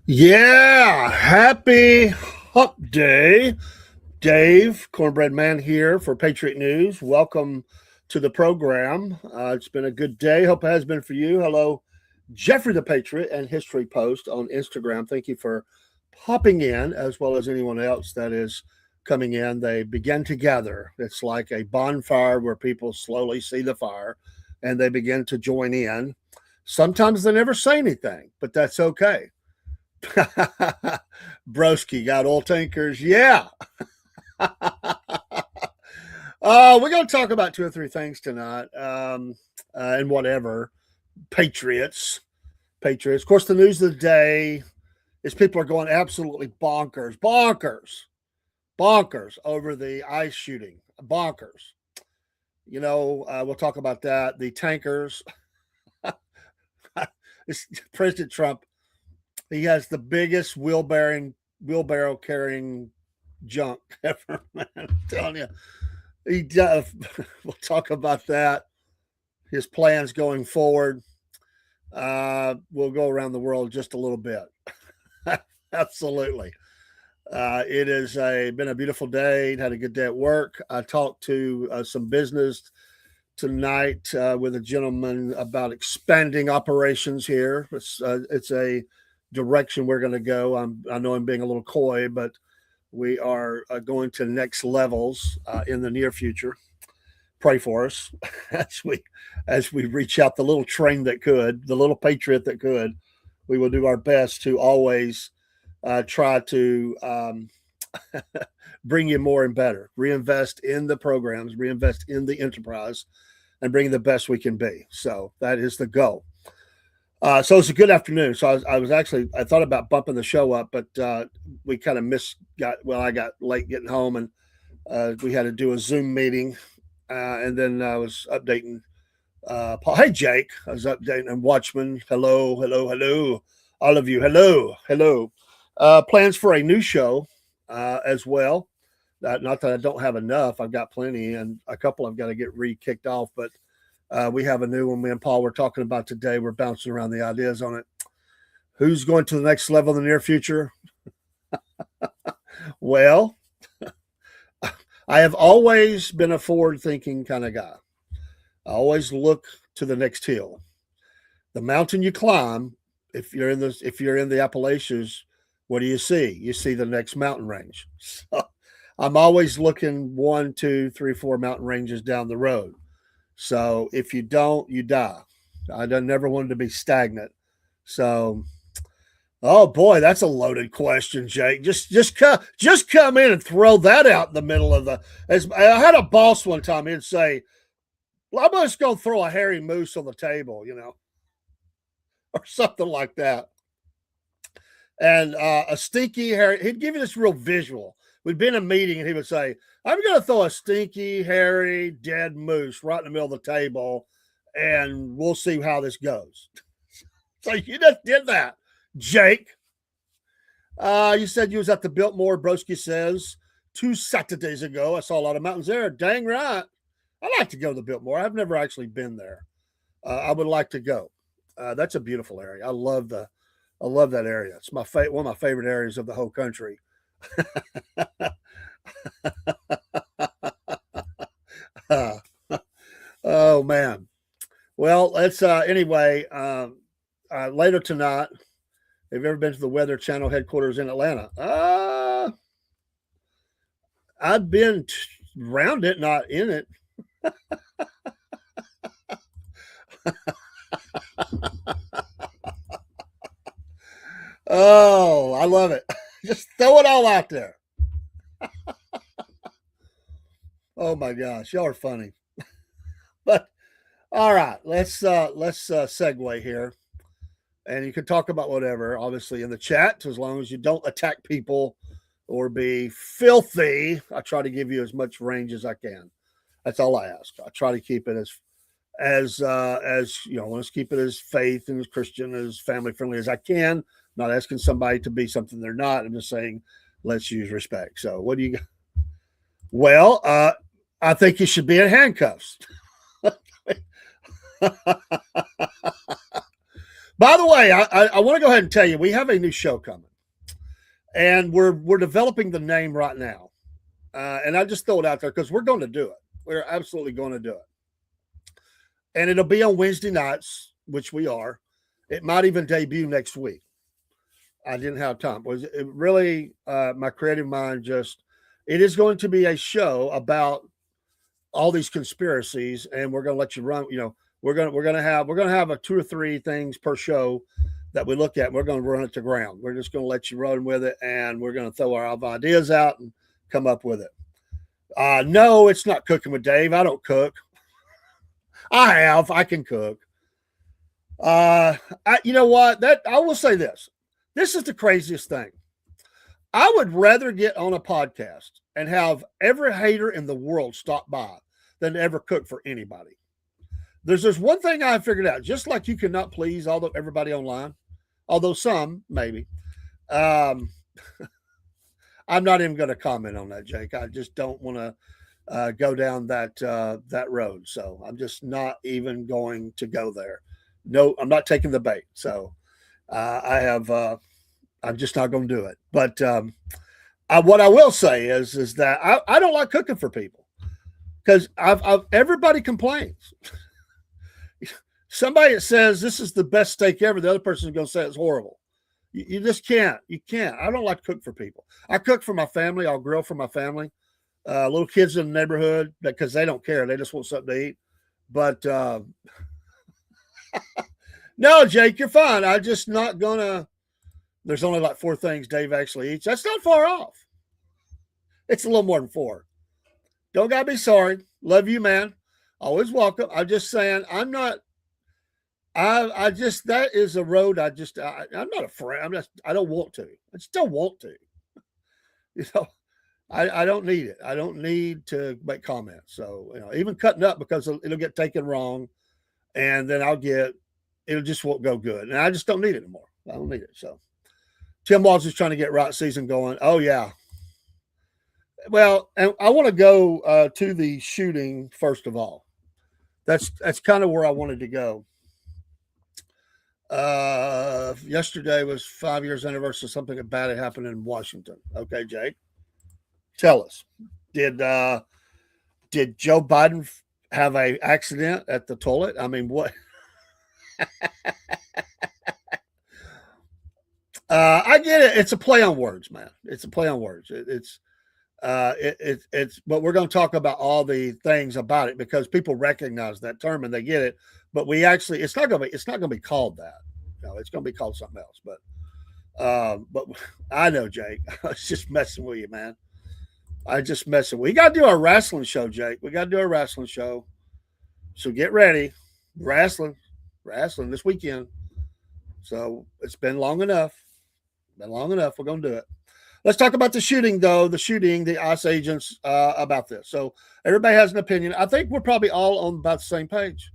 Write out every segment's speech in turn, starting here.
Yeah, happy Hump Day. Dave, Cornbread Man here for Patriot News. Welcome to the program. It's been a good day. Hope it has been for you. Hello, Jeffrey the Patriot and History Post on Instagram. Thank you for popping in, as well as anyone else that is coming in. They begin together. It's like a bonfire where people slowly see the fire and they begin to join in. Sometimes they never say anything, but that's okay. Broski got oil tankers. Yeah. We're going to talk about two or three things tonight, and whatever. Patriots. Of course, the news of the day is people are going absolutely bonkers over the ICE shooting. Bonkers. We'll talk about that. The tankers. President Trump. He has the biggest wheelbarrow carrying junk ever, man. I'm telling you. He does. We'll talk about that. His plans going forward. We'll go around the world just a little bit. Absolutely. It has been a beautiful day. Had a good day at work. I talked to some business tonight with a gentleman about expanding operations here. It's a direction we're going to go. I know I'm being a little coy, but we are going to next levels in the near future. Pray for us as we reach out the little train that could, the little Patriot that could. We will do our best to always try to bring you more and better, reinvest in the programs, reinvest in the enterprise, and bring the best we can be. So that is the goal. So it's a good afternoon. So I thought about bumping the show up, but we kind of I got late getting home, and we had to do a Zoom meeting. And then I was updating Paul. Hey, Jake. I was updating and Watchman. Hello, hello, hello. All of you. Hello, hello. Plans for a new show as well. Not that I don't have enough. I've got plenty, and a couple I've got to get kicked off. But we have a new one. Me and Paul were talking about today. We're bouncing around the ideas on it. Who's going to the next level in the near future? Well, I have always been a forward-thinking kind of guy. I always look to the next hill. The mountain you climb, if you're in the Appalachians, what do you see? You see the next mountain range. So I'm always looking 1, 2, 3, 4 mountain ranges down the road. So if you don't, you die. I never wanted to be stagnant. So, oh boy, that's a loaded question, Jake. Just come in and throw that out in the middle of the. I had a boss one time. He'd say, "Well, I'm just gonna throw a hairy moose on the table," or something like that. And a stinky hairy. He'd give you this real visual. We'd be in a meeting, and he would say, "I'm gonna throw a stinky, hairy, dead moose right in the middle of the table, and we'll see how this goes." So you just did that. Jake, you said you was at the Biltmore, Broski says, 2 Saturdays ago. I saw a lot of mountains there. Dang right. I'd like to go to the Biltmore. I've never actually been there. I would like to go. That's a beautiful area. I love that area. It's one of my favorite areas of the whole country. Oh man. Well, let's anyway. Later tonight, have you ever been to the Weather Channel headquarters in Atlanta? I've been around it, not in it. Oh, I love it. Just throw it all out there. Oh my gosh, y'all are funny. But all right, let's segue here. And you can talk about whatever, obviously, in the chat, as long as you don't attack people or be filthy. I try to give you as much range as I can. That's all I ask. I try to keep it as let's keep it as faith and as Christian, as family friendly as I can. I'm not asking somebody to be something they're not. I'm just saying, let's use respect. So, what do you got? Well, I think you should be in handcuffs. By the way, I want to go ahead and tell you we have a new show coming, and we're developing the name right now. And I just throw it out there because we're going to do it. We're absolutely going to do it, and it'll be on Wednesday nights, which we are. It might even debut next week. I didn't have time. It really my creative mind just. It is going to be a show about all these conspiracies, and we're going to let you run. We're gonna have a 2 or 3 things per show that we look at. And we're going to run it to ground. We're just going to let you run with it, and we're going to throw our ideas out and come up with it. No, it's not Cooking with Dave. I don't cook. I can cook. You know what? I will say this. This is the craziest thing. I would rather get on a podcast and have every hater in the world stop by than to ever cook for anybody. There's one thing I figured out. Just like you cannot please everybody online, although some maybe. I'm not even going to comment on that, Jake. I just don't want to go down that road. So I'm just not even going to go there. No, I'm not taking the bait. So I'm just not going to do it. But What I will say is that I don't like cooking for people because everybody complains. Somebody that says this is the best steak ever, the other person is going to say it's horrible. You just can't. You can't. I don't like to cook for people. I cook for my family. I'll grill for my family. Little kids in the neighborhood because they don't care. They just want something to eat. But no, Jake, you're fine. I'm just not gonna. There's only like 4 things Dave actually eats. That's not far off. It's a little more than 4. Don't gotta be sorry. Love you, man. Always welcome. I'm just saying. I'm not. I just that is a road. I'm not afraid. I don't want to. I just don't want to. You know. I don't need it. I don't need to make comments. So, even cutting up because it'll get taken wrong and then it'll just won't go good. And I just don't need it anymore. I don't need it. So Tim Walls is trying to get right season going. Oh yeah. Well, and I want to go to the shooting first of all. That's kind of where I wanted to go. Yesterday was 5 years anniversary of something bad had happened in Washington. Okay, Jake. Tell us, did Joe Biden have an accident at the toilet? I mean, what? I get it. It's a play on words, man. It's a play on words. It's but we're going to talk about all the things about it because people recognize that term and they get it. But it's not going to be called that. No, it's going to be called something else. But I know, Jake. I was just messing with you, man. I just messing. We got to do our wrestling show, Jake. We got to do a wrestling show. So get ready. Wrestling this weekend. So it's been long enough. We're going to do it. Let's talk about the shooting, though. The ICE agents about this. So everybody has an opinion. I think we're probably all on about the same page.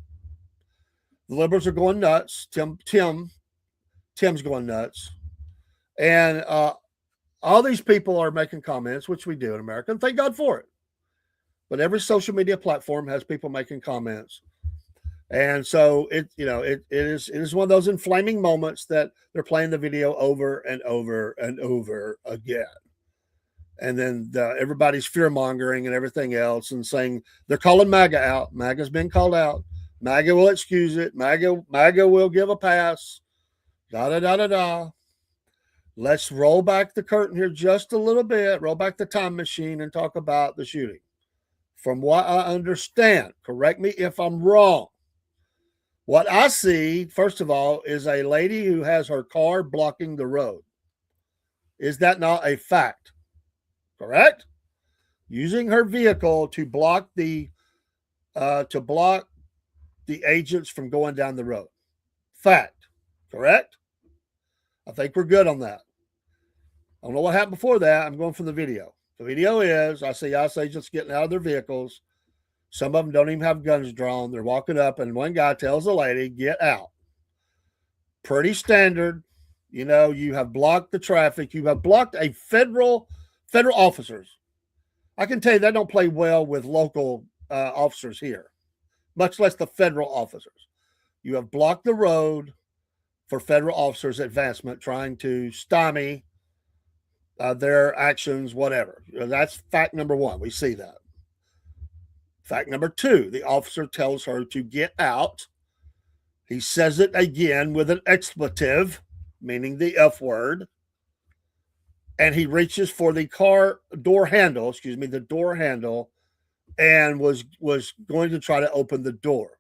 The liberals are going nuts. Tim's going nuts. And all these people are making comments, which we do in America, and thank God for it. But every social media platform has people making comments. And so it is one of those inflaming moments that they're playing the video over and over and over again. And then everybody's fear mongering and everything else and saying they're calling MAGA out. MAGA's been called out. MAGA will excuse it. MAGA will give a pass. Da da da da da. Let's roll back the curtain here just a little bit, roll back the time machine and talk about the shooting. From what I understand, correct me if I'm wrong. What I see, first of all, is a lady who has her car blocking the road. Is that not a fact? Correct? Using her vehicle to block the agents from going down the road. Fact. Correct? I think we're good on that. I don't know what happened before that. I'm going from the video. The video is I see ICE agents getting out of their vehicles. Some of them don't even have guns drawn. They're walking up, and one guy tells the lady, get out. Pretty standard. You have blocked the traffic. You have blocked a federal officers. I can tell you that don't play well with local officers here, much less the federal officers. You have blocked the road for federal officers' advancement, trying to stymie their actions, whatever. That's fact number 1. We see that. Fact number 2, the officer tells her to get out. He says it again with an expletive, meaning the F word. And he reaches for the door handle, and was going to try to open the door.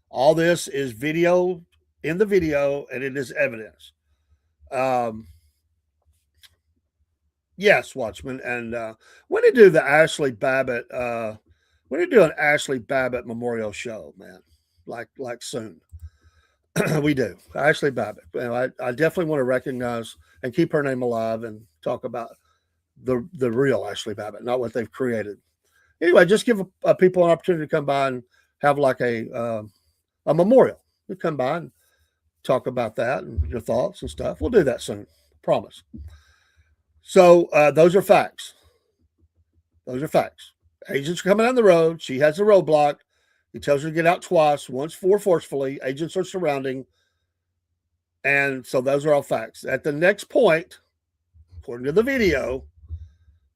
All this is video in the video, and it is evidence. Yes, Watchman, and when they do the Ashley Babbitt, when they do an Ashley Babbitt memorial show, man, like soon, we do Ashley Babbitt. I definitely want to recognize and keep her name alive and talk about the real Ashley Babbitt, not what they've created. Anyway, just give people an opportunity to come by and have like a memorial. We come by and talk about that and your thoughts and stuff. We'll do that soon. Promise. So those are facts. Agents are coming down the road. She has a roadblock. He tells her to get out twice, once forcefully. Agents are surrounding. And so those are all facts. At the next point, according to the video,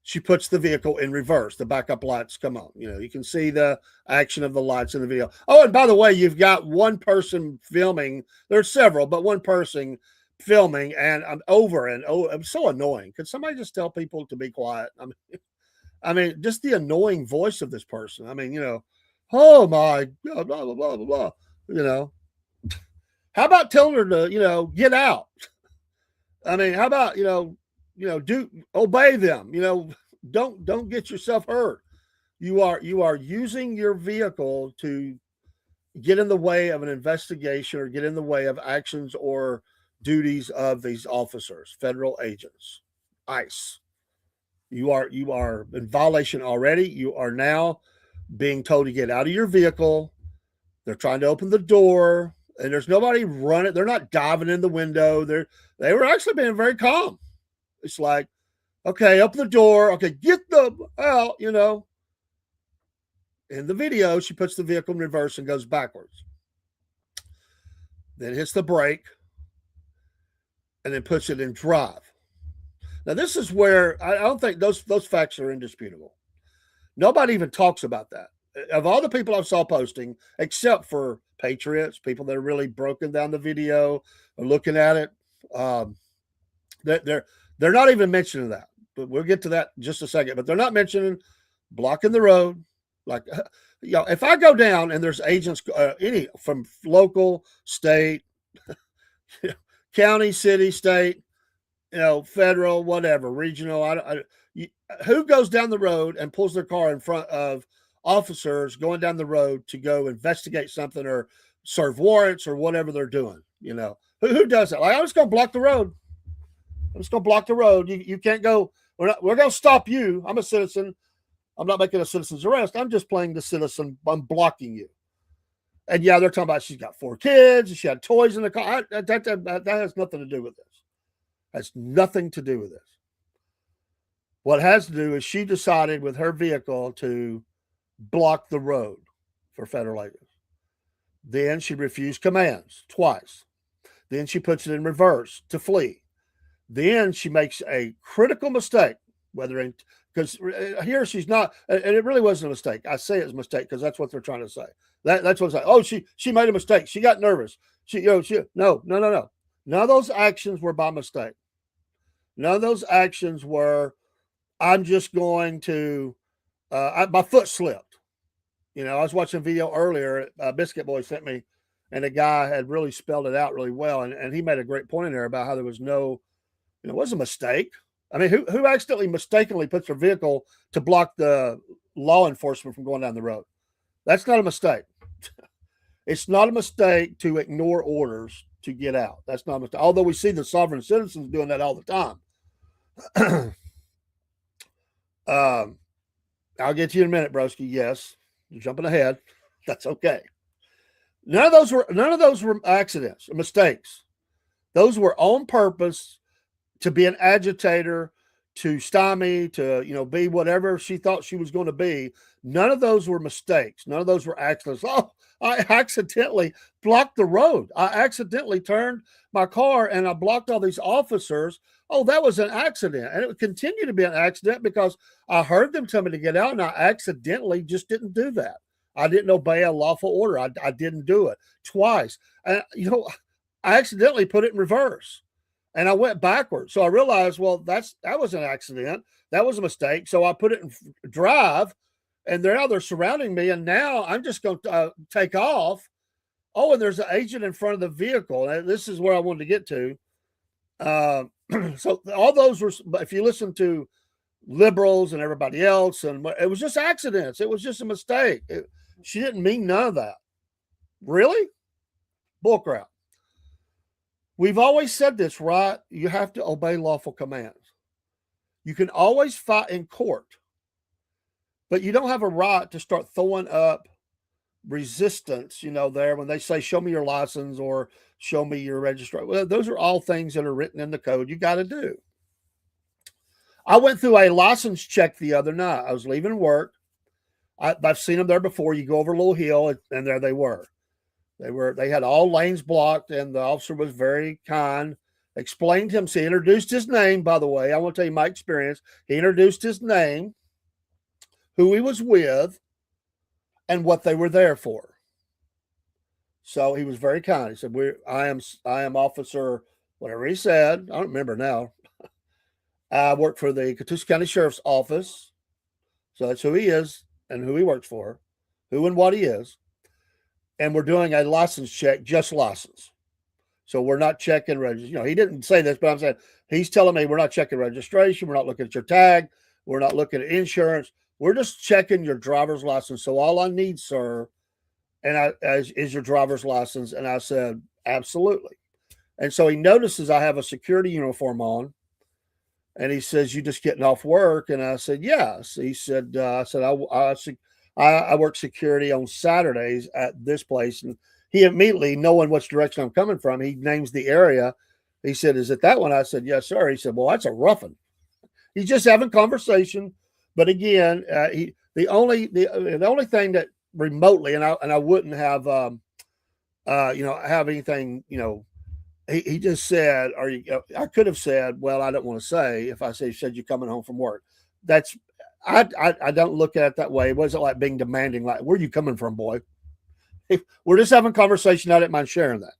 she puts the vehicle in reverse. The backup lights come on. You can see the action of the lights in the video. Oh, and by the way, you've got one person filming. There's several, but one person filming, and I'm over and oh, I'm so annoying. Could somebody just tell people to be quiet? I mean, just the annoying voice of this person. Oh my God, blah blah blah blah blah. How about telling her to get out? I mean, how about do obey them? Don't get yourself hurt. You are using your vehicle to get in the way of an investigation or get in the way of actions or duties of these officers, federal agents, ICE. You are in violation already. You are now being told to get out of your vehicle. They're trying to open the door, and there's nobody running. They're not diving in the window. They were actually being very calm. It's like, okay, open the door. Okay, get the out. In the video, she puts the vehicle in reverse and goes backwards. Then hits the brake, and then puts it in drive. Now, this is where I don't think those facts are indisputable. Nobody even talks about that. Of all the people I saw posting, except for Patriots, people that are really broken down the video or looking at it, they're not even mentioning that. But we'll get to that in just a second. But they're not mentioning blocking the road. Like, if I go down and there's agents, any from local, state, county, city, state, federal, whatever, regional. Who goes down the road and pulls their car in front of officers going down the road to go investigate something or serve warrants or whatever they're doing? Who does that? Like, I'm just going to block the road. I'm just going to block the road. You can't go. We're going to stop you. I'm a citizen. I'm not making a citizen's arrest. I'm just playing the citizen. I'm blocking you. And yeah, they're talking about she's got 4 kids and she had toys in the car. That has nothing to do with this. Has nothing to do with this. What has to do is she decided with her vehicle to block the road for federal agents. Then she refused commands twice. Then she puts it in reverse to flee. Then she makes a critical mistake, because here she's not, and it really wasn't a mistake. I say it's a mistake because that's what they're trying to say. That's what it's like. Oh, she made a mistake. She got nervous. No. None of those actions were by mistake. None of those actions were, I'm just going to, my foot slipped. I was watching a video earlier, Biscuit Boy sent me, and the guy had really spelled it out really well. And he made a great point in there about how there was no, it was a mistake. I mean, who accidentally mistakenly puts their vehicle to block the law enforcement from going down the road? That's not a mistake. It's not a mistake to ignore orders to get out. That's not a mistake. Although we see the sovereign citizens doing that all the time. I'll get to you in a minute, broski. Yes, you're jumping ahead. That's okay. None of those were accidents or mistakes. Those were on purpose to be an agitator, to stymie, to be whatever she thought she was going to be. None of those were mistakes. None of those were accidents. Oh, I accidentally blocked the road. I accidentally turned my car and I blocked all these officers. Oh, that was an accident. And it would continue to be an accident because I heard them tell me to get out and I accidentally just didn't do that. I didn't obey a lawful order. I didn't do it twice. And, I accidentally put it in reverse and I went backwards. So I realized, well, that was an accident. That was a mistake. So I put it in drive and now they're surrounding me. And now I'm just going to take off. Oh, and there's an agent in front of the vehicle. And this is where I wanted to get to. So all those were, if you listen to liberals and everybody else, and it was just accidents. It was just a mistake. She didn't mean none of that. Really? Bullcrap. We've always said this, right? You have to obey lawful commands. You can always fight in court, but you don't have a right to start throwing up resistance, there when they say, show me your license or show me your registration. Well, those are all things that are written in the code you got to do. I went through a license check the other night. I was leaving work. I've seen them there before. You go over a little hill, and there they were. They had all lanes blocked, and the officer was very kind. explained him. So he introduced his name, by the way. I want to tell you my experience. He introduced his name, who he was with, and what they were there for. So he was very kind. He said, I am Officer, whatever he said. I don't remember now. I work for the Catoosa County Sheriff's Office. So that's who he is and who he works for, who and what he is. And we're doing a license check, just license. So we're not checking registration. He didn't say this, but I'm saying he's telling me we're not checking registration. We're not looking at your tag. We're not looking at insurance. We're just checking your driver's license. So all I need, sir, is your driver's license. And I said, absolutely. And so he notices I have a security uniform on. And he says, you just getting off work? And I said, yes. He said, I work security on Saturdays at this place. And he immediately, knowing which direction I'm coming from, he names the area. He said, is it that one? I said, yes, sir. He said, well, that's a rough one. He's just having conversation. But again, the only thing that remotely, and I wouldn't have, have anything, he just said, I could have said, well, I don't want to say, if I said you're coming home from work. I don't look at it that way. It wasn't like being demanding, like, where are you coming from, boy? We're just having a conversation. I didn't mind sharing that.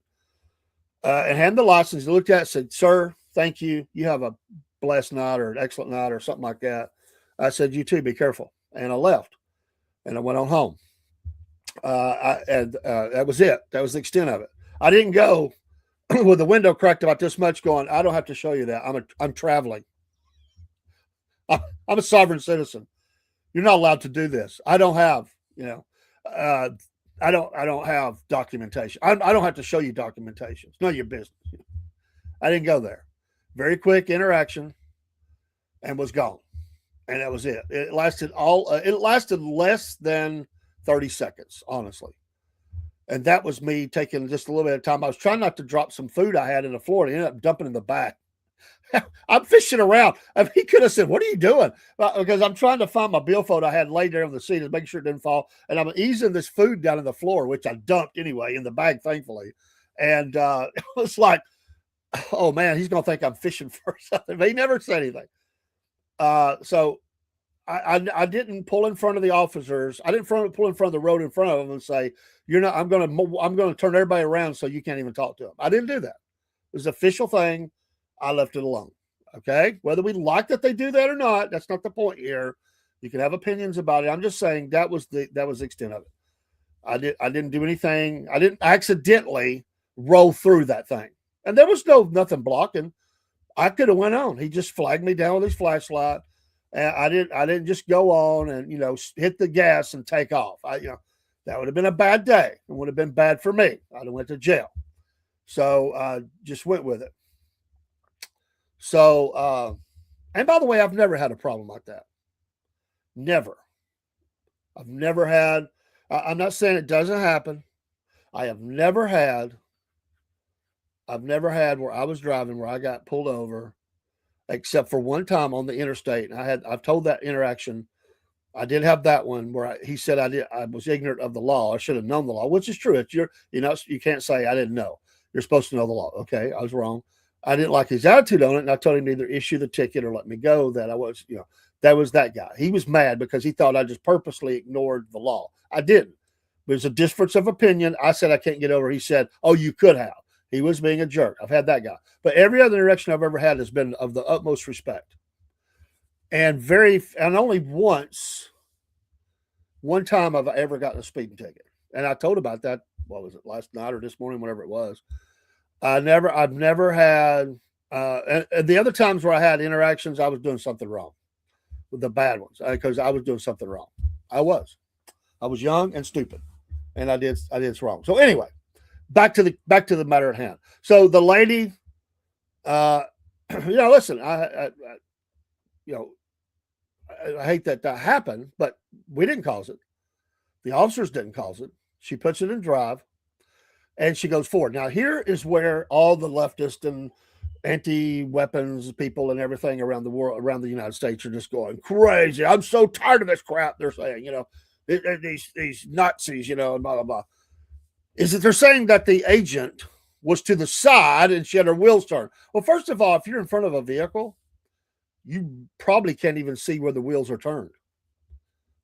And hand the license. He looked at it and said, sir, thank you. You have a blessed night or an excellent night or something like that. I said, you too, be careful. And I left and I went on home. That was it. That was the extent of it. I didn't go with the window cracked about this much going, I don't have to show you that. I'm traveling. I'm a sovereign citizen. You're not allowed to do this. I don't have, I don't have documentation. I don't have to show you documentation. It's none of your business. I didn't go there. Very quick interaction and was gone. And that was it. It lasted less than 30 seconds, honestly. And that was me taking just a little bit of time. I was trying not to drop some food I had in the floor. And ended up dumping in the back. I'm fishing around. He could have said, what are you doing? Because I'm trying to find my billfold I had laid there on the seat and making sure it didn't fall. And I'm easing this food down in the floor, which I dumped anyway in the bag, thankfully. And it was like, oh, man, he's going to think I'm fishing for something. But he never said anything. So I didn't pull in front of the officers. I didn't pull in front of the road in front of them and say, "You're not. I'm going to turn everybody around so you can't even talk to them." I didn't do that. It was an official thing. I left it alone. Okay, whether we like that they do that or not, that's not the point here. You can have opinions about it. I'm just saying that was the extent of it. I didn't do anything. I didn't accidentally roll through that thing, and there was nothing blocking. I could have went on. He just flagged me down with his flashlight. And I didn't just go on and, hit the gas and take off. That would have been a bad day. It would have been bad for me. I'd have went to jail. So I just went with it. So, and by the way, I've never had a problem like that. Never. I've never had, I'm not saying it doesn't happen. I've never had where I was driving where I got pulled over, except for one time on the interstate. And I've told that interaction. I did have that one where he said I was ignorant of the law. I should have known the law, which is true. It's you can't say I didn't know. You're supposed to know the law. Okay, I was wrong. I didn't like his attitude on it, and I told him to either issue the ticket or let me go. That was that guy. He was mad because he thought I just purposely ignored the law. I didn't. There's a difference of opinion. I said I can't get over. He said, "Oh, you could have." He was being a jerk. I've had that guy. But every other interaction I've ever had has been of the utmost respect. And only one time I've ever gotten a speeding ticket. And I told about that, what was it, last night or this morning, whatever it was. I've never had, and the other times where I had interactions, I was doing something wrong with the bad ones because I was doing something wrong. I was young and stupid and I did wrong. So anyway, back to the matter at hand. So the lady, listen, I hate that happened, but we didn't cause it. The officers didn't cause it. She puts it in drive and she goes forward. Now here is where all the leftist and anti-weapons people and everything around the world, around the United States are just going crazy. I'm so tired of this crap. They're saying, these Nazis, and blah, blah, blah. Is that they're saying that the agent was to the side and she had her wheels turned. Well, first of all, if you're in front of a vehicle, you probably can't even see where the wheels are turned.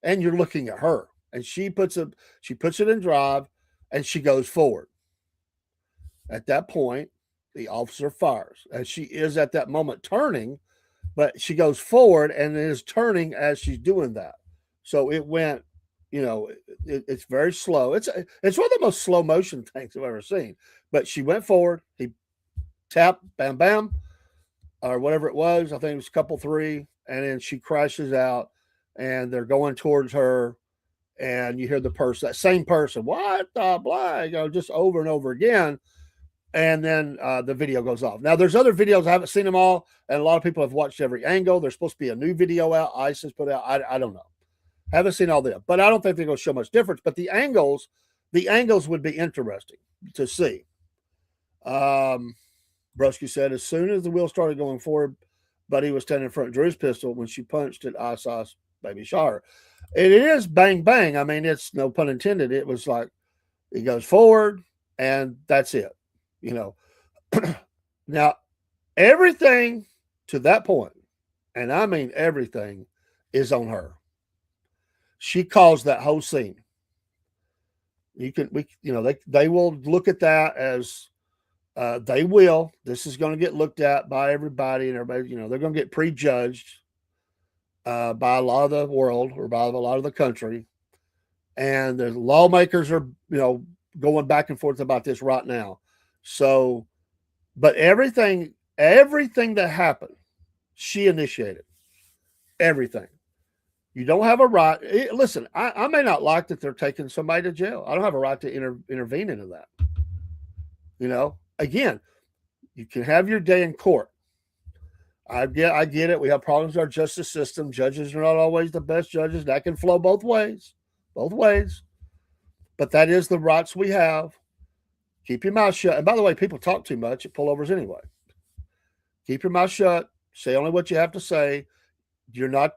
And you're looking at her. And she puts it in drive and she goes forward. At that point, the officer fires. And she is at that moment turning, but she goes forward and is turning as she's doing that. So it went, it's very slow. It's one of the most slow motion things I've ever seen. But she went forward. He tapped, bam, bam, or whatever it was. I think it was couple three. And then she crashes out and they're going towards her. And you hear that same person, what the blah, just over and over again. And then the video goes off. Now, there's other videos. I haven't seen them all. And a lot of people have watched every angle. There's supposed to be a new video out. ICE has put out. I don't know. Haven't seen all them. But I don't think they're going to show much difference. But the angles would be interesting to see. Brusky said, as soon as the wheel started going forward, Buddy was standing in front of Drew's pistol. When she punched it, I saw baby shower. It is bang, bang. I mean, it's no pun intended. It was like it goes forward and that's it. Now, everything to that point, and I mean everything, is on her. She caused that whole scene. They will look at that as they will. This is going to get looked at by everybody, and everybody, they're going to get prejudged by a lot of the world or by a lot of the country. And the lawmakers are, going back and forth about this right now. So, but everything that happened, she initiated. Everything. You don't have a right. Listen, I may not like that they're taking somebody to jail. I don't have a right to intervene into that. Again, you can have your day in court. I get it. We have problems with our justice system. Judges are not always the best judges. That can flow both ways. But that is the rights we have. Keep your mouth shut. And by the way, people talk too much at pullovers anyway. Keep your mouth shut. Say only what you have to say. The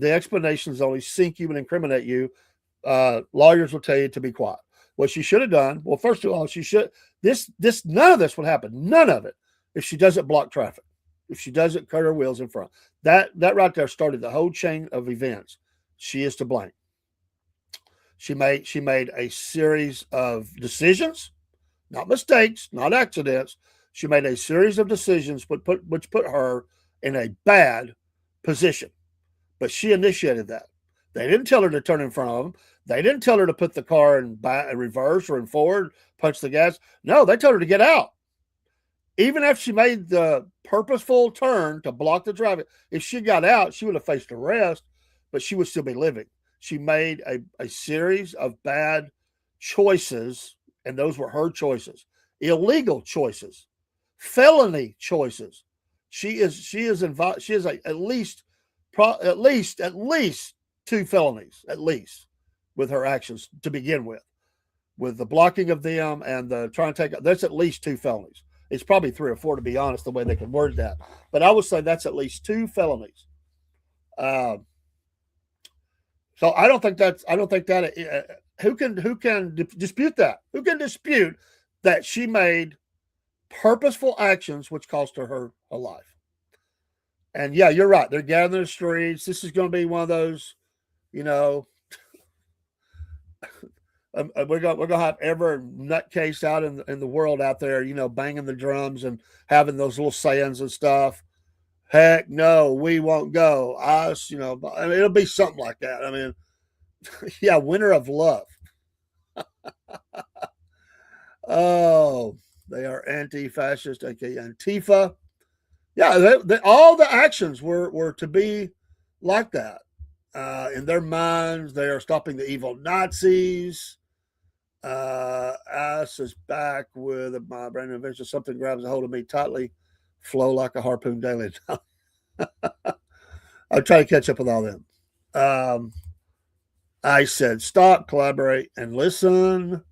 explanations only sink you and incriminate you. Lawyers will tell you to be quiet. What she should have done, well, first of all, none of this would happen. None of it. If she doesn't block traffic. If she doesn't cut her wheels in front. That right there started the whole chain of events. She is to blame. She made a series of decisions, not mistakes, not accidents. She made a series of decisions which put her in a bad position. But she initiated that. They didn't tell her to turn in front of them. They didn't tell her to put the car in reverse or in forward, punch the gas. No, they told her to get out. Even if she made the purposeful turn to block the traffic, if she got out, she would have faced arrest, but she would still be living. She made a series of bad choices, and those were her choices. Illegal choices, felony choices. She is involved. She has at least 2 felonies, at least, with her actions to begin with the blocking of them and the trying to take. That's at least 2 felonies. It's probably 3 or 4 to be honest, the way they can word that. But I would say that's at least 2 felonies. So I don't think that who can dispute that? Who can dispute that she made purposeful actions which cost her life? And yeah, you're right. They're gathering the streets. This is going to be one of those, we're gonna have every nutcase out in the world out there, banging the drums and having those little sayings and stuff. Heck no, we won't go. Us, it'll be something like that. I mean, yeah, winter of love. Oh, they are anti-fascist, aka Antifa. Yeah, all the actions were to be like that. In their minds, they are stopping the evil Nazis. Ass is back with my brand new invention. Something grabs a hold of me tightly, flow like a harpoon daily. I'll try to catch up with all them. I said, stop, collaborate, and listen.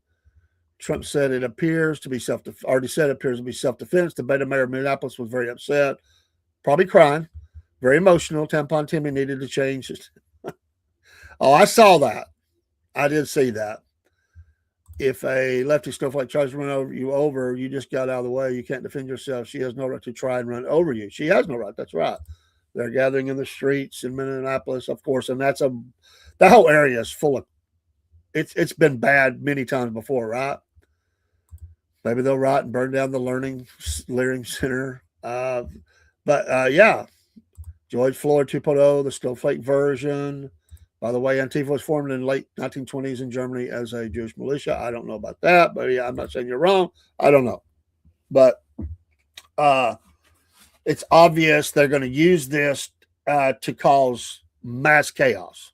Trump said it appears to be self-defense. The beta mayor of Minneapolis was very upset, probably crying, very emotional. Tampon Timmy needed to change it. Oh, I saw that. I did see that. if a lefty snowflake tries to run over, you just got out of the way. You can't defend yourself. She has no right to try and run over you. She has no right. That's right. They're gathering in the streets in Minneapolis, of course, and that whole area is full of. It's been bad many times before, right? Maybe they'll riot and burn down the Learning Center. Yeah, George Floyd 2.0, the snowflake version. By the way, Antifa was formed in the late 1920s in Germany as a Jewish militia. I don't know about that, but yeah, I'm not saying you're wrong. I don't know. But it's obvious they're going to use this to cause mass chaos,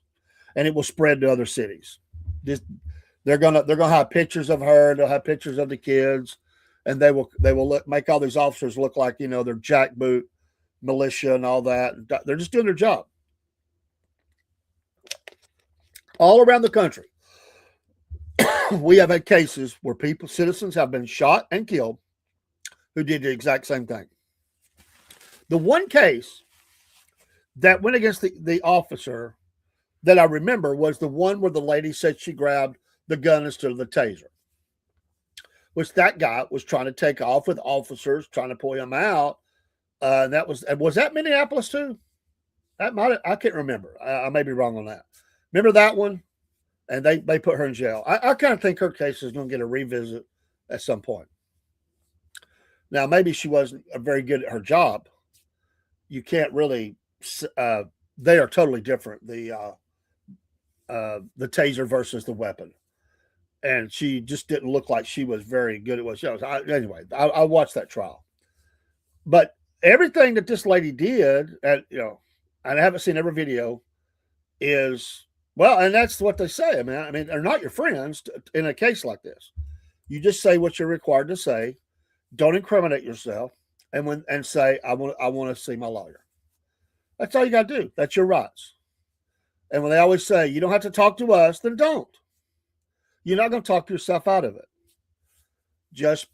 and it will spread to other cities. They're gonna have pictures of her. They'll have pictures of the kids, and they will make all these officers look like they're jackboot militia and all that. They're just doing their job. All around the country, we have had cases where citizens have been shot and killed who did the exact same thing. The one case that went against the officer that I remember was the one where the lady said she grabbed the gun instead of the taser, which that guy was trying to take off with officers trying to pull him out. And was that Minneapolis too? I can't remember. I may be wrong on that. Remember that one? And they put her in jail. I kind of think her case is going to get a revisit at some point. Now, maybe she wasn't very good at her job. You can't really. They are totally different. The taser versus the weapon, and she just didn't look like she was very good at what she was. Anyway, I watched that trial, but everything that this lady did, and I haven't seen every video, is well, and that's what they say. I mean, they're not your friends in a case like this. You just say what you're required to say. Don't incriminate yourself, and say I want to see my lawyer. That's all you got to do. That's your rights. And when they always say you don't have to talk to us, then don't. You're not going to talk yourself out of it. Just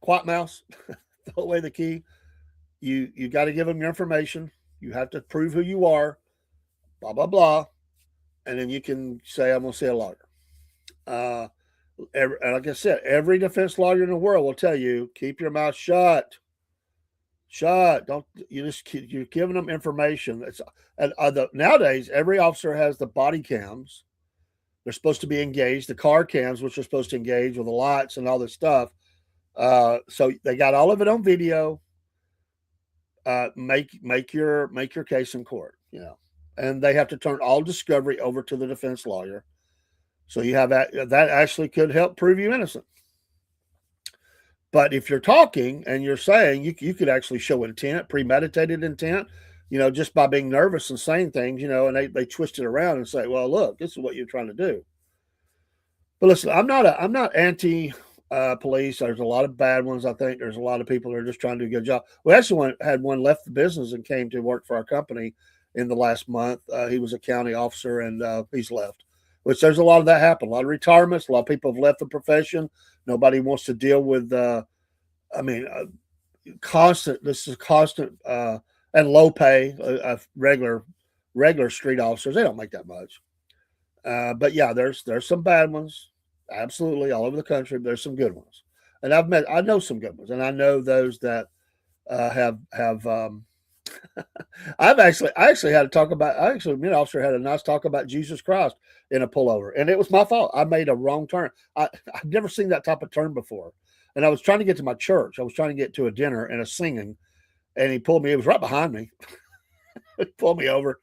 quiet mouse, throw away the key. You got to give them your information. You have to prove who you are. Blah blah blah, and then you can say I'm going to see a lawyer. Like I said, every defense lawyer in the world will tell you keep your mouth shut. Shut. Don't you're giving them information. Nowadays, every officer has the body cams. They're supposed to be engaged. The car cams, which are supposed to engage with the lights and all this stuff. So they got all of it on video. Make your case in court. And they have to turn all discovery over to the defense lawyer. So you have that actually could help prove you innocent. But if you're talking and you're saying you could actually show intent, premeditated intent, just by being nervous and saying things, and they twist it around and say, well, look, this is what you're trying to do. But listen, I'm not anti police. There's a lot of bad ones. I think there's a lot of people that are just trying to do a good job. We actually had one left the business and came to work for our company in the last month. He was a county officer and he's left, which there's a lot of that happen. A lot of retirements. A lot of people have left the profession. Nobody wants to deal with, constant. This is constant and low pay. Regular street officers. They don't make that much. But yeah, there's some bad ones. Absolutely, all over the country. But there's some good ones, and I know some good ones, and I know those that have. I actually had to talk about. Me and officer had a nice talk about Jesus Christ in a pullover, and it was my fault. I made a wrong turn. I've never seen that type of turn before, and I was trying to get to my church. I was trying to get to a dinner and a singing, and he pulled me. He was right behind me. He pulled me over,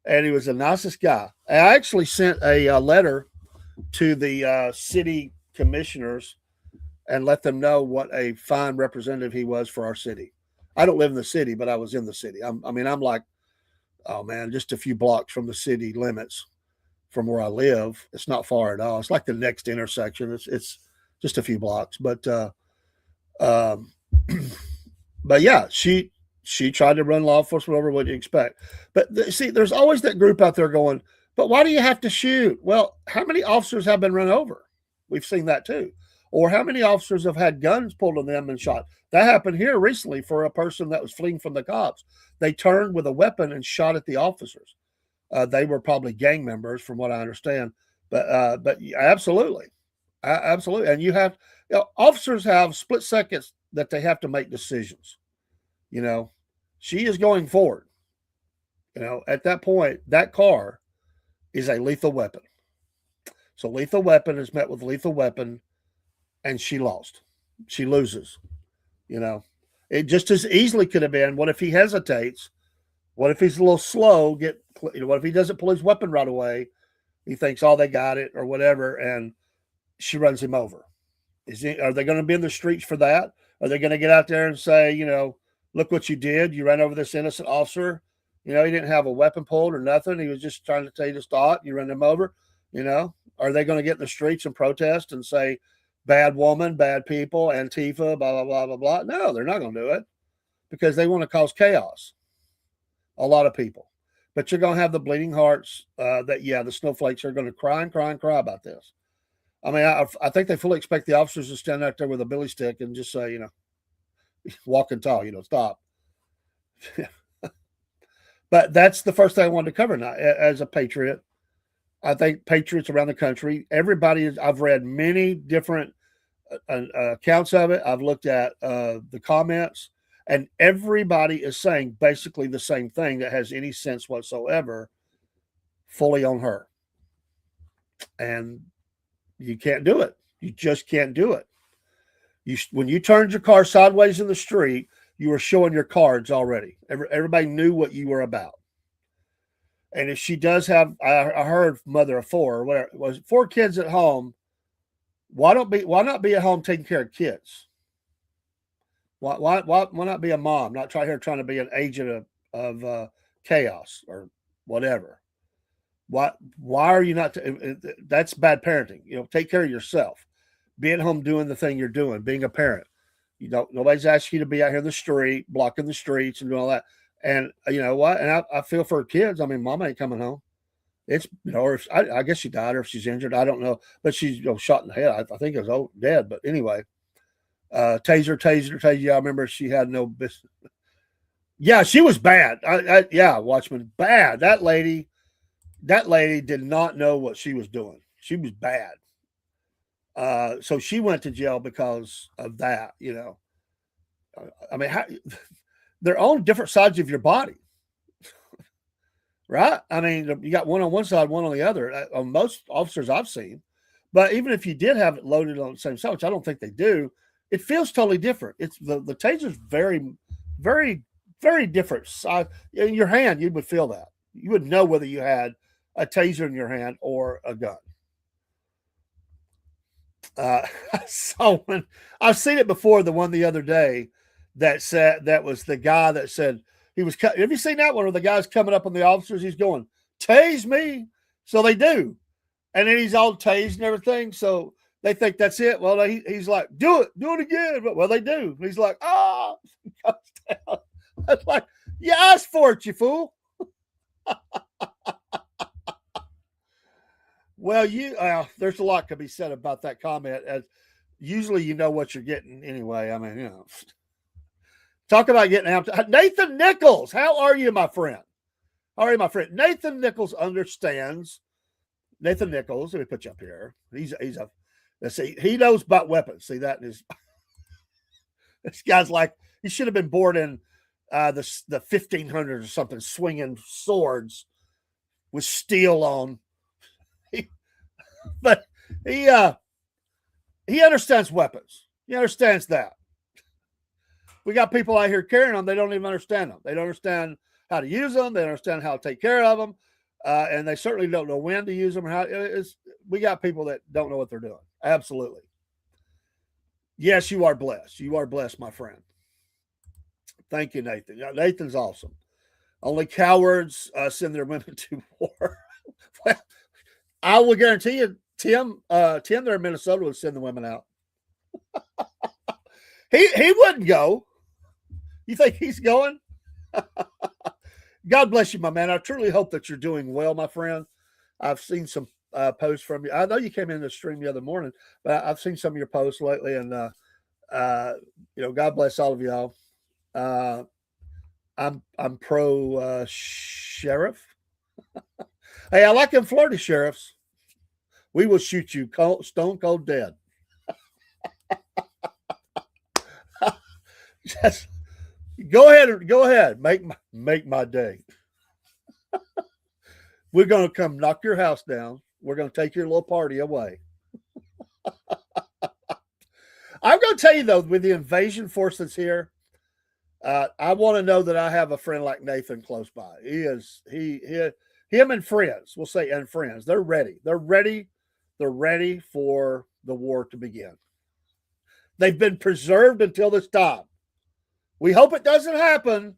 and he was the nicest guy. I actually sent a letter to the city commissioners and let them know what a fine representative he was for our city. I don't live in the city, but I was in the city. I'm like, oh man, just a few blocks from the city limits from where I live. It's not far at all. It's like the next intersection. It's just a few blocks, but yeah, she tried to run law enforcement over what you expect. But see, there's always that group out there going, but why do you have to shoot? Well, how many officers have been run over? We've seen that too. Or how many officers have had guns pulled on them and shot? That happened here recently for a person that was fleeing from the cops. They turned with a weapon and shot at the officers. They were probably gang members, from what I understand. But absolutely, Absolutely. And officers have split seconds that they have to make decisions. You know, she is going forward. At that point, that car is a lethal weapon. So lethal weapon is met with lethal weapon, and she lost. She loses. You know, it just as easily could have been. What if he hesitates? What if he's a little slow? What if he doesn't pull his weapon right away? He thinks, oh, they got it or whatever, and she runs him over. Are they going to be in the streets for that? Are they going to get out there and say, look what you did? You ran over this innocent officer. He didn't have a weapon pulled or nothing. He was just trying to tell you his thought. You ran him over. Are they going to get in the streets and protest and say, bad woman, bad people, Antifa, blah, blah, blah, blah, blah? No, they're not going to do it because they want to cause chaos. A lot of people. But you're going to have the bleeding hearts the snowflakes are going to cry and cry and cry about this. I mean, I think they fully expect the officers to stand out there with a billy stick and just say, walk and talk, stop. But that's the first thing I wanted to cover now. As a patriot, I think patriots around the country, I've read many different accounts of it. I've looked at the comments, and everybody is saying basically the same thing that has any sense whatsoever, fully on her. And you can't do it. You just can't do it. When you turned your car sideways in the street, you were showing your cards already. Everybody knew what you were about. And if she does have, I heard mother of four or whatever, it was 4 kids at home. Why not be at home taking care of kids? Why not be a mom? Not trying to be an agent of chaos or whatever. Why are you not? That's bad parenting. Take care of yourself. Be at home doing the thing you're doing. Being a parent. Nobody's asking you to be out here in the street, blocking the streets and doing all that. And you know what? And I feel for kids. I mean, mom ain't coming home. It's or if, I guess she died or if she's injured, I don't know. But she's shot in the head. I think it was dead. But anyway, taser. Yeah, I remember she had no business. Yeah, she was bad. Watchman, bad. That lady did not know what she was doing. She was bad. So she went to jail because of that. I mean, they're on different sides of your body, right? I mean, you got one on one side, one on the other. On most officers I've seen, but even if you did have it loaded on the same side, which I don't think they do, it feels totally different. It's the taser's very, very, very different. In your hand, you would feel that. You would know whether you had a taser in your hand or a gun. So when I've seen it before, the one the other day that was the guy that said he was. Have you seen that one where the guy's coming up on the officers? He's going, "Tase me," so they do, and then he's all tased and everything. So they think that's it. Well, he's like, do it again. Well, they do. He's like, oh, he comes down. That's like, you asked for it, you fool. Well, there's a lot to be said about that comment. As usually, you know what you're getting anyway. I mean, talk about getting out. Nathan Nichols, how are you, my friend? How are you, my friend? Nathan Nichols understands. Nathan Nichols, let me put you up here. Let's see, he knows about weapons. See that in his. This guy's like he should have been born in the 1500s or something, swinging swords with steel on. But he understands weapons. He understands that. We got people out here carrying them. They don't even understand them. They don't understand how to use them. They don't understand how to take care of them. And they certainly don't know when to use them. We got people that don't know what they're doing. Absolutely. Yes, you are blessed. You are blessed, my friend. Thank you, Nathan. Nathan's awesome. Only cowards send their women to war. Well, I will guarantee you, Tim there in Minnesota would send the women out. He wouldn't go. You think he's going? God bless you, my man. I truly hope that you're doing well, my friend. I've seen some posts from you. I know you came in the stream the other morning, but I've seen some of your posts lately, and God bless all of y'all. I'm pro sheriff. Hey, I like them Florida sheriffs. We will shoot you stone cold dead. Just go ahead, make my day. We're going to come knock your house down. We're going to take your little party away. I'm going to tell you though, with the invasion force that's here, I want to know that I have a friend like Nathan close by. Him and friends. We'll say and friends. They're ready. They're ready. They're ready for the war to begin. They've been preserved until this time. We hope it doesn't happen,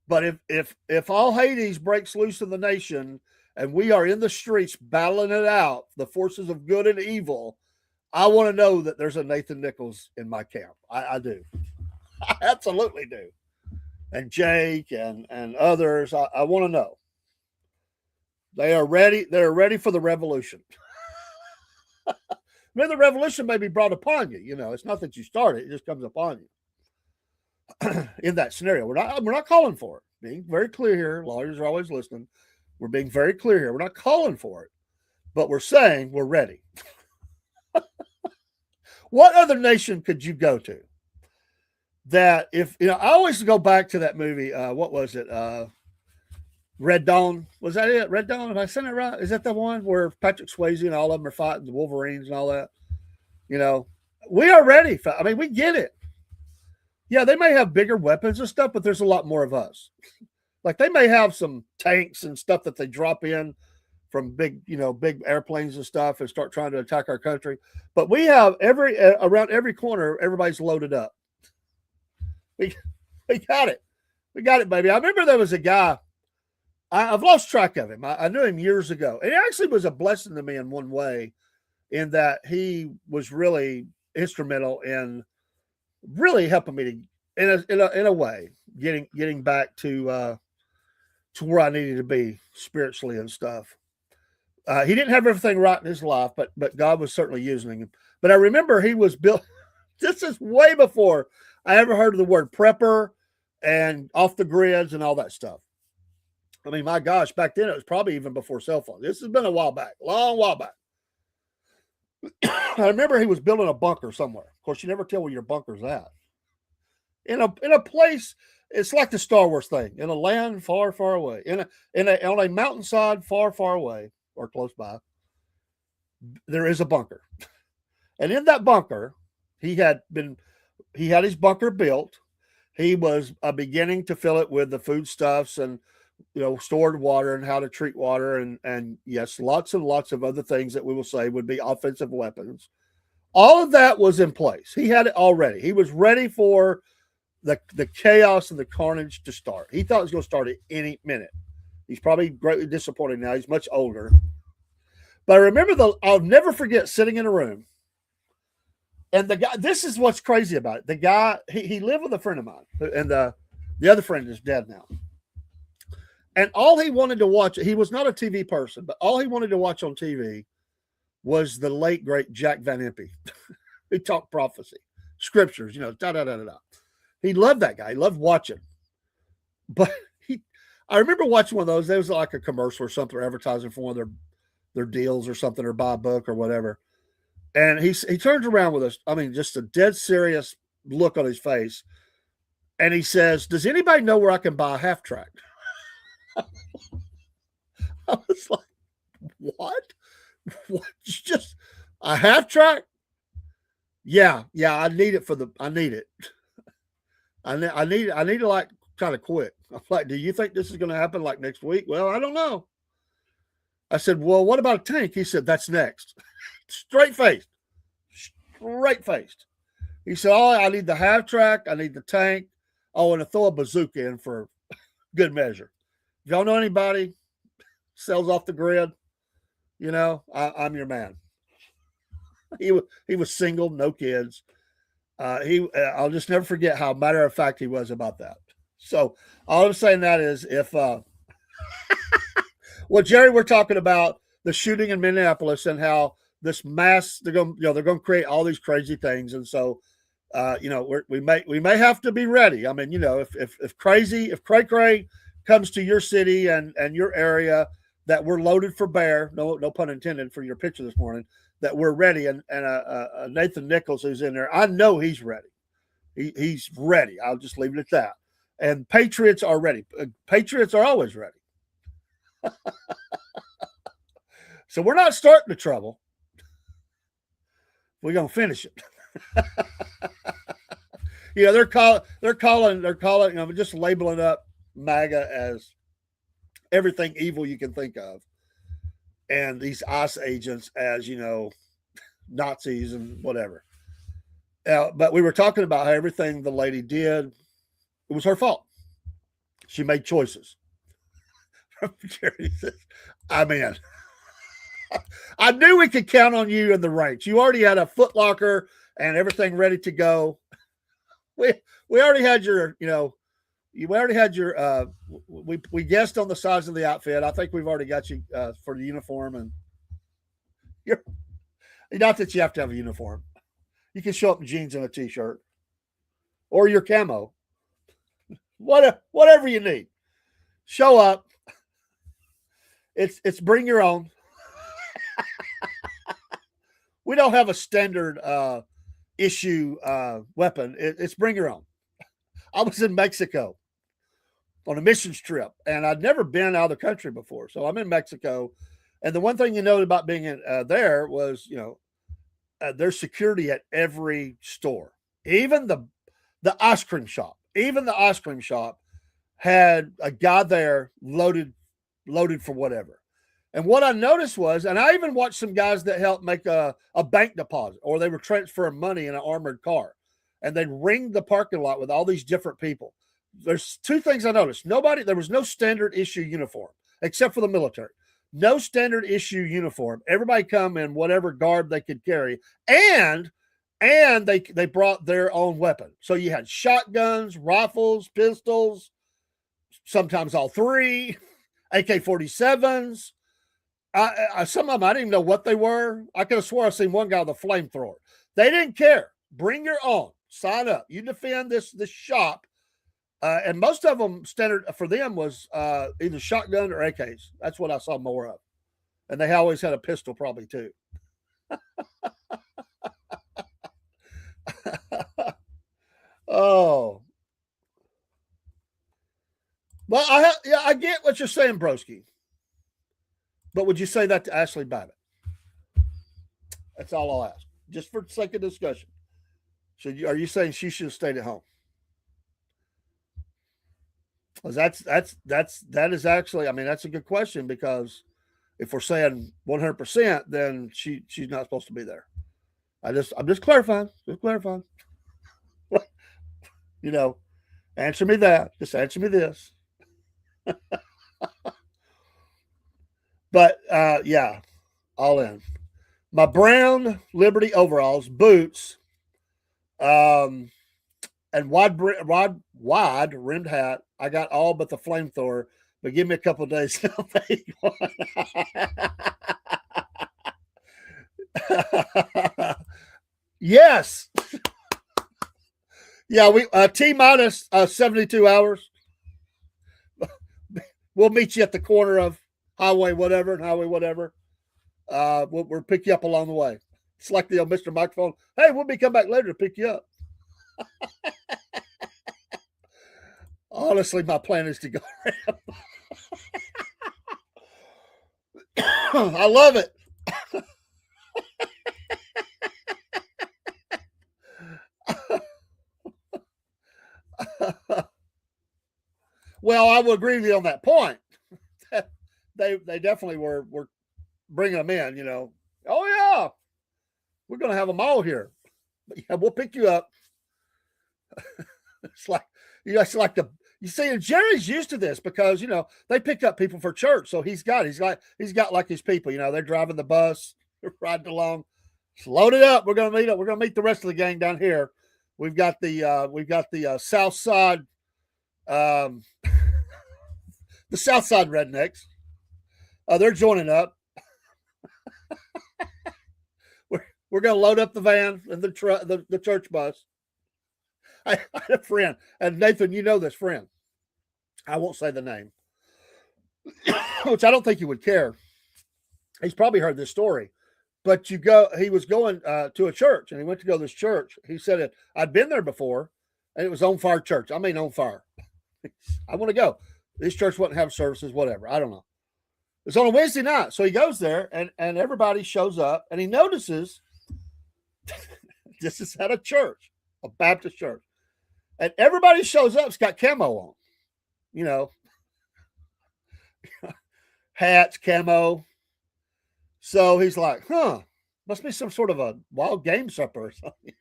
but if all Hades breaks loose in the nation and we are in the streets battling it out, the forces of good and evil, I want to know that there's a Nathan Nichols in my camp. I do. I absolutely do. And Jake and others, I want to know. They are ready. They're ready for the revolution. I mean, the revolution may be brought upon you. You know, it's not that you start it; it just comes upon you. In that scenario, we're not calling for it. Being very clear here, lawyers are always listening. We're being very clear here. We're not calling for it, but we're saying we're ready. What other nation could you go to that if I always go back to that movie? What was it? Red Dawn. Was that it? Red Dawn? Have I said it right? Is that the one where Patrick Swayze and all of them are fighting the Wolverines and all that? We are ready. I mean, we get it. Yeah, they may have bigger weapons and stuff, but there's a lot more of us. Like they may have some tanks and stuff that they drop in from big airplanes and stuff and start trying to attack our country. But we have around every corner, everybody's loaded up. We got it. We got it, baby. I remember there was a guy, I've lost track of him. I knew him years ago. And it actually was a blessing to me in one way, in that he was really instrumental in really helping me to, in a way, getting back to where I needed to be spiritually and stuff. He didn't have everything right in his life, but God was certainly using him. But I remember he was built. This is way before I ever heard of the word prepper and off the grids and all that stuff. I mean, my gosh, back then it was probably even before cell phones. This has been a while back, long while back. I remember he was building a bunker somewhere. Of course, you never tell where your bunker's at. In a place, it's like the Star Wars thing, in a land far, far away, on a mountainside far, far away or close by. There is a bunker, and in that bunker, he had his bunker built. He was beginning to fill it with the foodstuffs and stored water and how to treat water and yes, lots and lots of other things that we will say would be offensive weapons. All of that was in place. He had it already. He was ready for the chaos and the carnage to start. He thought it was going to start at any minute. He's probably greatly disappointed now. He's much older. But I remember I'll never forget sitting in a room. And the guy, this is what's crazy about it. The guy, he lived with a friend of mine, and the other friend is dead now. And all he wanted to watch, he was not a TV person, but all he wanted to watch on TV was the late, great Jack Van Impe, who talked prophecy, scriptures, da-da-da-da-da. He loved that guy. He loved watching. But I remember watching one of those. There was like a commercial or something, or advertising for one of their deals or something, or buy a book or whatever. And he turns around with us. I mean, just a dead serious look on his face. And he says, "Does anybody know where I can buy a half track?" I was like, "What? What? Just a half track?" Yeah. I need it I need it. I need to like kind of quit. I'm like, "Do you think this is going to happen like next week?" "Well, I don't know." I said, "Well, what about a tank?" He said, "That's next." Straight faced. He said, "Oh, I need the half track. I need the tank. Oh, and to throw a bazooka in for good measure." If y'all know anybody sells off the grid, I'm your man. He was single, no kids. I'll just never forget how matter of fact he was about that. So all I'm saying that is well, Jerry, we're talking about the shooting in Minneapolis and how this mass they're going to create all these crazy things, and so we may have to be ready. I mean, if cray comes to your city and your area, that we're loaded for bear. No, no pun intended for your picture this morning. That we're ready, and Nathan Nichols who's in there. I know he's ready. He's ready. I'll just leave it at that. And Patriots are ready. Patriots are always ready. So we're not starting the trouble. We're gonna finish it. They're calling. Just labeling up MAGA as everything evil you can think of, and these ICE agents as Nazis and whatever. But we were talking about how everything the lady did, it was her fault. She made choices. Jerry says, I'm in. I knew we could count on you in the ranks. You already had a Foot Locker and everything ready to go. We already had your, we already had your, we guessed on the size of the outfit. I think we've already got you for the uniform, and not that you have to have a uniform. You can show up in jeans and a t-shirt or your camo, whatever you need. Show up. It's bring your own. We don't have a standard issue weapon. It's bring your own. I was in Mexico on a missions trip, and I'd never been out of the country before. So I'm in Mexico, and the one thing you know about being there was, there's security at every store, even the ice cream shop. Even the ice cream shop had a guy there loaded for whatever. And what I noticed was, and I even watched some guys that helped make a bank deposit, or they were transferring money in an armored car, and they'd ring the parking lot with all these different people. There's two things I noticed. There was no standard issue uniform, except for the military. No standard issue uniform. Everybody come in whatever garb they could carry, and they brought their own weapon. So you had shotguns, rifles, pistols, sometimes all three, AK-47s. Some of them, I didn't even know what they were. I could have swore I seen one guy with a flamethrower. They didn't care. Bring your own. Sign up. You defend this shop. And most of them, standard for them was either shotgun or AKs. That's what I saw more of. And they always had a pistol probably too. Oh. Well, I get what you're saying, broski. But would you say that to Ashley Babbitt? That's all I'll ask, just for the sake of discussion. So, are you saying she should have stayed at home? Because that is actually, I mean, that's a good question, because if we're saying 100%, then she's not supposed to be there. I'm just clarifying. Answer me that. Just answer me this. But yeah, all in. My brown Liberty overalls, boots, and wide rimmed hat. I got all but the flamethrower, but give me a couple of days. Yes. Yeah, we T minus 72 hours. We'll meet you at the corner of highway whatever and highway whatever. We'll pick you up along the way. It's like the old Mr. Microphone. Hey, we'll be come back later to pick you up. Honestly, my plan is to go around. I love it. Well, I will agree with you on that point. They definitely were bringing them in, Oh yeah, we're going to have them all here. But yeah, we'll pick you up. It's like you see, and Jerry's used to this because they pick up people for church, so he's got like his people. They're driving the bus, they're riding along. Just load it up. We're going to meet the rest of the gang down here. We've got the South Side, the South Side rednecks. They're joining up. We're going to load up the van and the church bus. I had a friend, and Nathan, you know this friend. I won't say the name. which I don't think he would care. He's probably heard this story. But he was going to a church, and he went to go to this church. He said, I'd been there before, and it was on fire church. I mean, on fire. I want to go. This church wouldn't have services, whatever. I don't know. It's on a Wednesday night. So he goes there, and everybody shows up, and he notices this is at a church, a Baptist church. And everybody shows up. It's got camo on, you know, hats, camo. So he's like, must be some sort of a wild game supper or something.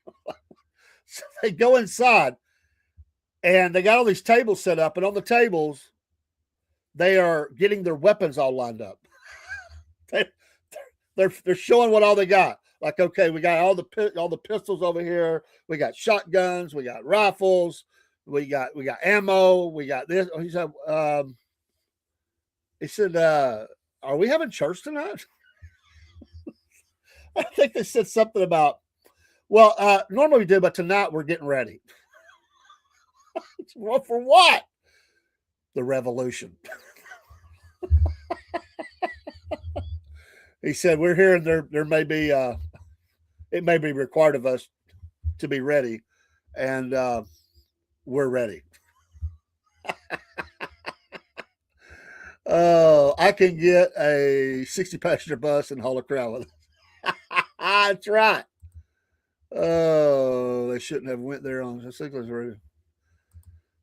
So they go inside, and they got all these tables set up, and on the tables, they are getting their weapons all lined up. They're showing what all they got. Like, okay, we got all the pistols over here. We got shotguns. We got rifles. We got ammo. We got this. He said, are we having church tonight? I think they said something about, well, normally we do, but tonight we're getting ready. Well, for what? The revolution. He said, we're here, and there may be, it may be required of us to be ready, and we're ready. Oh, I can get a 60-passenger bus and haul a crowd with it. That's right. Oh, they shouldn't have went there on the signals route.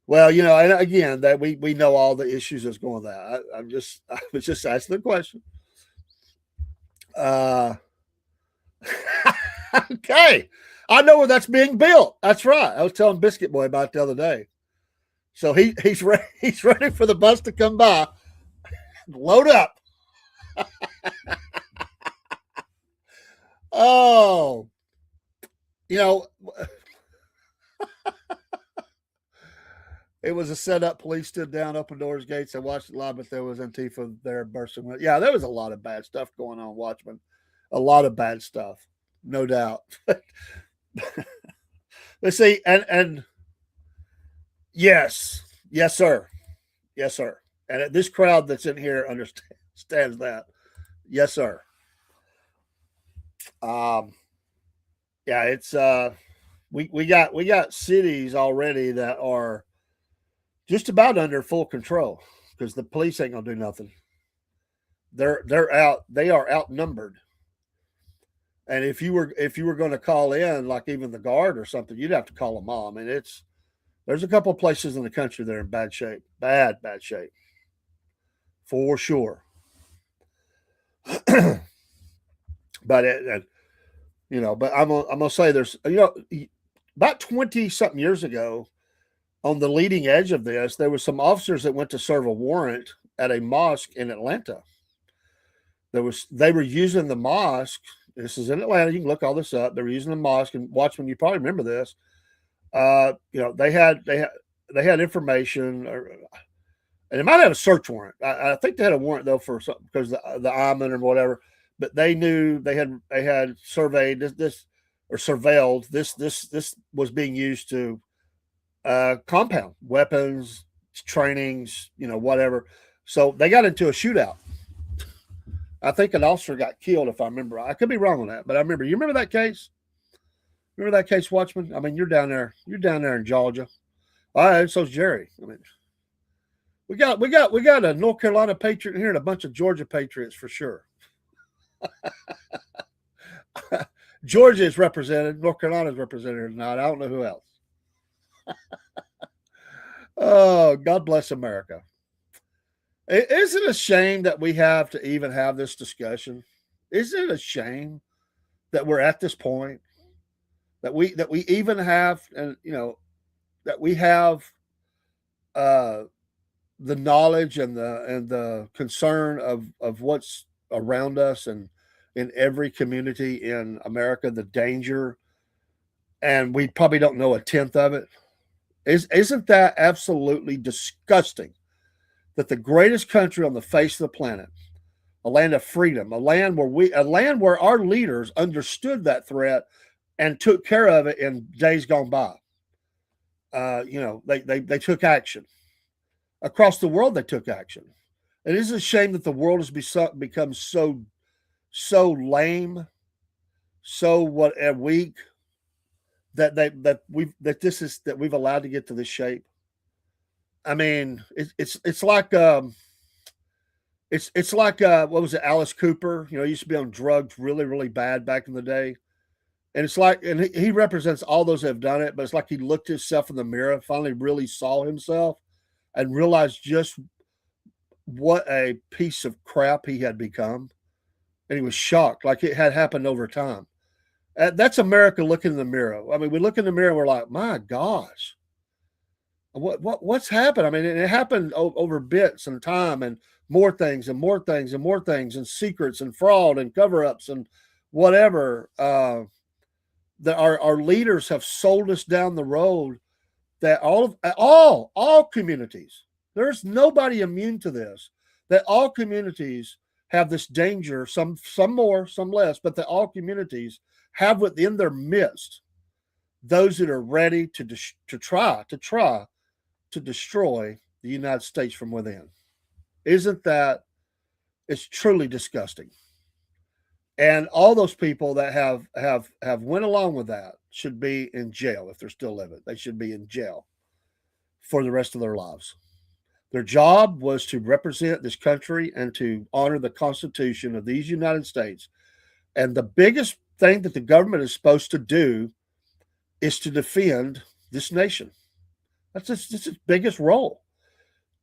Well, you know, and again, that we know all the issues that's going on that. I was just asking the question. Okay, I know where that's being built. That's right. I was telling Biscuit Boy about it the other day. So he's ready. He's ready for the bus to come by. Load up. Oh, you know, it was a setup. Police stood down, opened doors, gates. I watched it live, but there was Antifa there bursting with. Yeah, there was a lot of bad stuff going on, Watchmen. A lot of bad stuff, no doubt. Let's see, and yes, sir. Yes, sir. And this crowd that's in here understands that. Yes, sir. Yeah, it's we got cities already that are just about under full control because the police ain't gonna do nothing. They're out. They are outnumbered. And if you were going to call in, like even the guard or something, you'd have to call them all. I mean, there's a couple of places in the country that are in bad shape, bad shape, for sure. But but I'm gonna say there's about 20 something years ago, on the leading edge of this, there was some officers that went to serve a warrant at a mosque in Atlanta. They were using the mosque. This is in Atlanta. You can look all this up. They were using the mosque, and Watchmen, you probably remember this. They had information, and they might have a search warrant. I think they had a warrant though for something because the Iman or whatever. But they knew they had surveyed this or surveilled this. This was being used to compound weapons, trainings, whatever. So they got into a shootout. I think an officer got killed, if I remember. I could be wrong on that, but I remember. You remember that case? Remember that case, Watchman? I mean, you're down there. You're down there in Georgia. All right, so's Jerry. I mean, we got a North Carolina Patriot here and a bunch of Georgia Patriots for sure. Georgia is represented. North Carolina is represented tonight. I don't know who else. Oh, God bless America. Isn't it a shame that we have to even have this discussion? Isn't it a shame that we're at this point? That we even have, and that we have the knowledge and the concern of what's around us and in every community in America, the danger, and we probably don't know a tenth of it. Isn't that absolutely disgusting? That the greatest country on the face of the planet, a land of freedom, a land where our leaders understood that threat and took care of it in days gone by. They took action across the world. They took action. It is a shame that the world has become so lame, so weak that we've allowed to get to this shape. I mean, it's like it's like what was it, Alice Cooper? You know, he used to be on drugs really really bad back in the day, and it's like, and he represents all those that have done it. But it's like he looked himself in the mirror, finally really saw himself, and realized just what a piece of crap he had become, and he was shocked, like it had happened over time. That's America looking in the mirror. I mean, we look in the mirror and we're like, my gosh, what's happened? I mean, it happened over bits and time and more things and more things and more things and secrets and fraud and cover ups and whatever. That our leaders have sold us down the road. That all communities, there's nobody immune to this. That all communities have this danger. Some more, some less, but that all communities have within their midst those that are ready to try to destroy the United States from within. Isn't that, it's truly disgusting. And all those people that have went along with that should be in jail. If they're still living, they should be in jail for the rest of their lives. Their job was to represent this country and to honor the Constitution of these United States. And the biggest thing that the government is supposed to do is to defend this nation. That's its biggest role,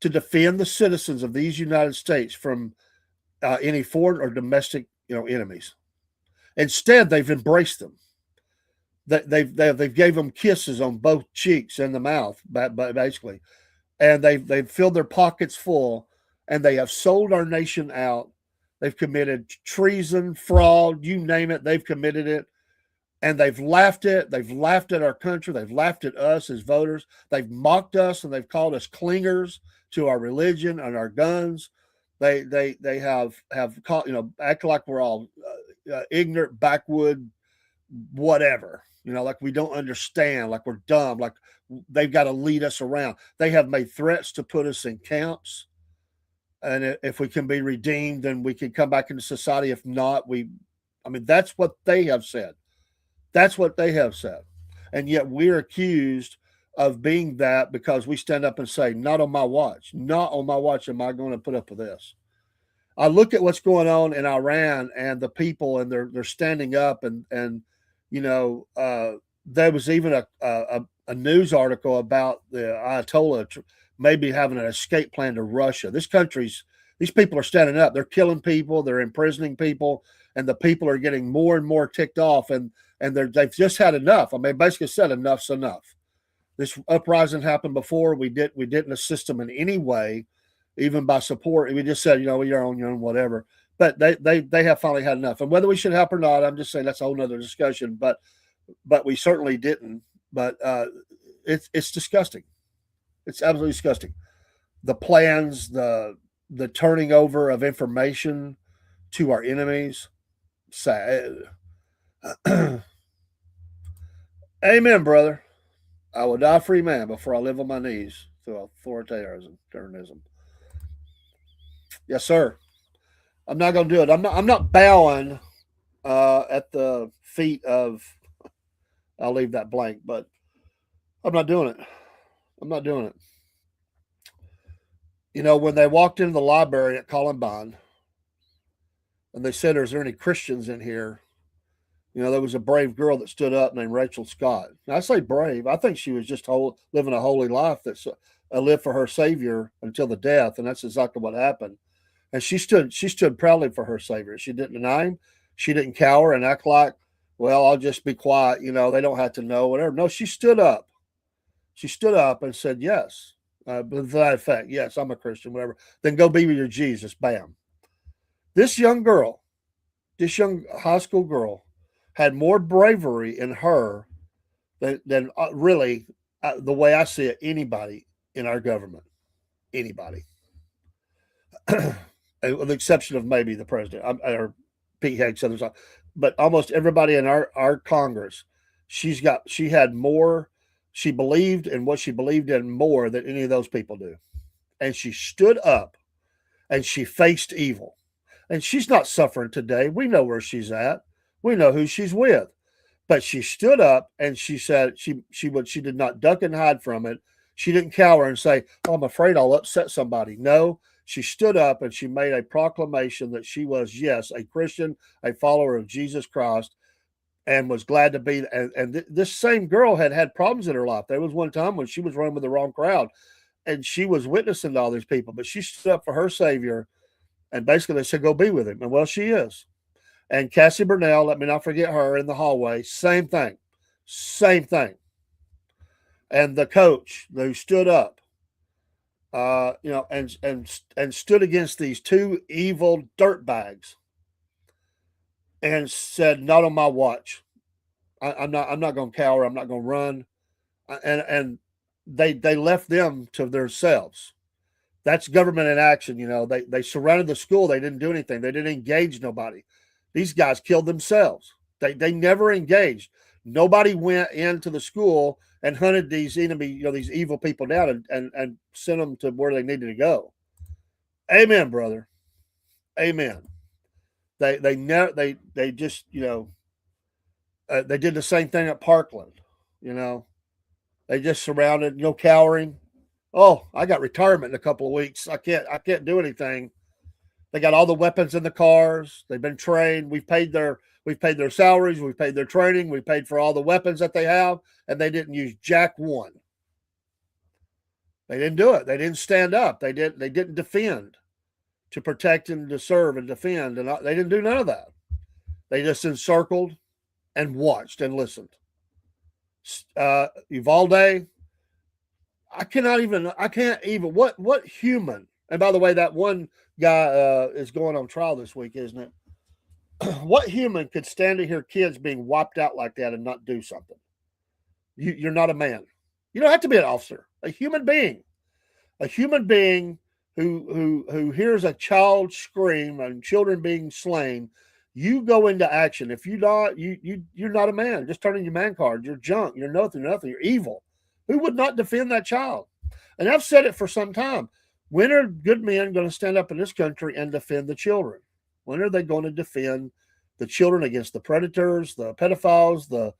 to defend the citizens of these United States from any foreign or domestic, enemies. Instead, they've embraced them. They've gave them kisses on both cheeks and the mouth, basically, and they've filled their pockets full, and they have sold our nation out. They've committed treason, fraud, you name it. They've committed it, and they've laughed at. They've laughed at our country. They've laughed at us as voters. They've mocked us, and they've called us clingers to our religion and our guns. They have called, act like we're all ignorant, backwood, whatever. Like we don't understand, like we're dumb, like they've got to lead us around. They have made threats to put us in camps, and if we can be redeemed, then we can come back into society. If not, that's what they have said. That's what they have said. And yet we're accused of being that because we stand up and say, not on my watch. Not on my watch am I going to put up with this. I look at what's going on in Iran and the people, and they're standing up, and there was even a news article about the Ayatollah maybe having an escape plan to Russia. These people are standing up. They're killing people. They're imprisoning people, and the people are getting more and more ticked off, and they've just had enough. I mean, basically said enough's enough. This uprising happened before. We didn't assist them in any way, even by support. We just said, you're on your own, whatever. But they have finally had enough. And whether we should help or not, I'm just saying that's a whole nother discussion. But we certainly didn't. But it's disgusting. It's absolutely disgusting. The plans, the turning over of information to our enemies. Sad. Amen, brother. I will die a free man before I live on my knees to authoritarianism. Yes, sir. I'm not going to do it. I'm not bowing at the feet of. I'll leave that blank, but I'm not doing it. I'm not doing it. When they walked into the library at Columbine, and they said, "Is there any Christians in here?" There was a brave girl that stood up named Rachel Scott. Now, I say brave. I think she was just living a holy life that's lived for her Savior until the death, and that's exactly what happened. And she stood proudly for her Savior. She didn't deny him. She didn't cower and act like, well, I'll just be quiet. They don't have to know, whatever. No, she stood up. She stood up and said, yes. To that effect, yes, I'm a Christian, whatever. Then go be with your Jesus. Bam. This young high school girl, had more bravery in her than really, the way I see it, anybody in our government. Anybody. With the exception of maybe the president or Pete Hicks, others, but almost everybody in our Congress, she had more. She believed in what she believed in more than any of those people do, and she stood up and she faced evil. And she's not suffering today. We know where she's at. We know who she's with. But she stood up and she said she did not duck and hide from it. She didn't cower and say, "Oh, I'm afraid I'll upset somebody." No, she stood up and she made a proclamation that she was, yes, a Christian, a follower of Jesus Christ, and was glad to be. This same girl had problems in her life. There was one time when she was running with the wrong crowd, and she was witnessing to all these people, but she stood up for her Savior, and basically they said, "Go be with him." And well, she is. And Cassie Burnell, let me not forget her in the hallway, same thing, same thing. And the coach who stood up, and stood against these two evil dirtbags, and said, "Not on my watch. I'm not going to cower. I'm not going to run." And they left them to themselves. That's government in action. They surrounded the school. They didn't do anything. They didn't engage nobody. These guys killed themselves. They never engaged. Nobody went into the school and hunted these enemy, these evil people down and sent them to where they needed to go. Amen, brother. Amen. They just they did the same thing at Parkland. They just surrounded, cowering. Oh, I got retirement in a couple of weeks. I can't do anything. They got all the weapons in the cars. They've been trained. We've paid their salaries. We've paid their training. We paid for all the weapons that they have, and they didn't use jack one. They didn't do it. They didn't stand up. They didn't defend to protect and to serve and defend, and they didn't do none of that. They just encircled and watched and listened. Uvalde, I can't even. What human? And by the way, that one guy is going on trial this week, isn't it? What human could stand to hear kids being wiped out like that and not do something? You're not a man. You don't have to be an officer. A human being who hears a child scream and children being slain. You go into action. If you not, you're not a man. Just turn in your man card. You're junk. You're nothing. You're evil. Who would not defend that child? And I've said it for some time. When are good men going to stand up in this country and defend the children? When are they going to defend the children against the predators, the pedophiles, the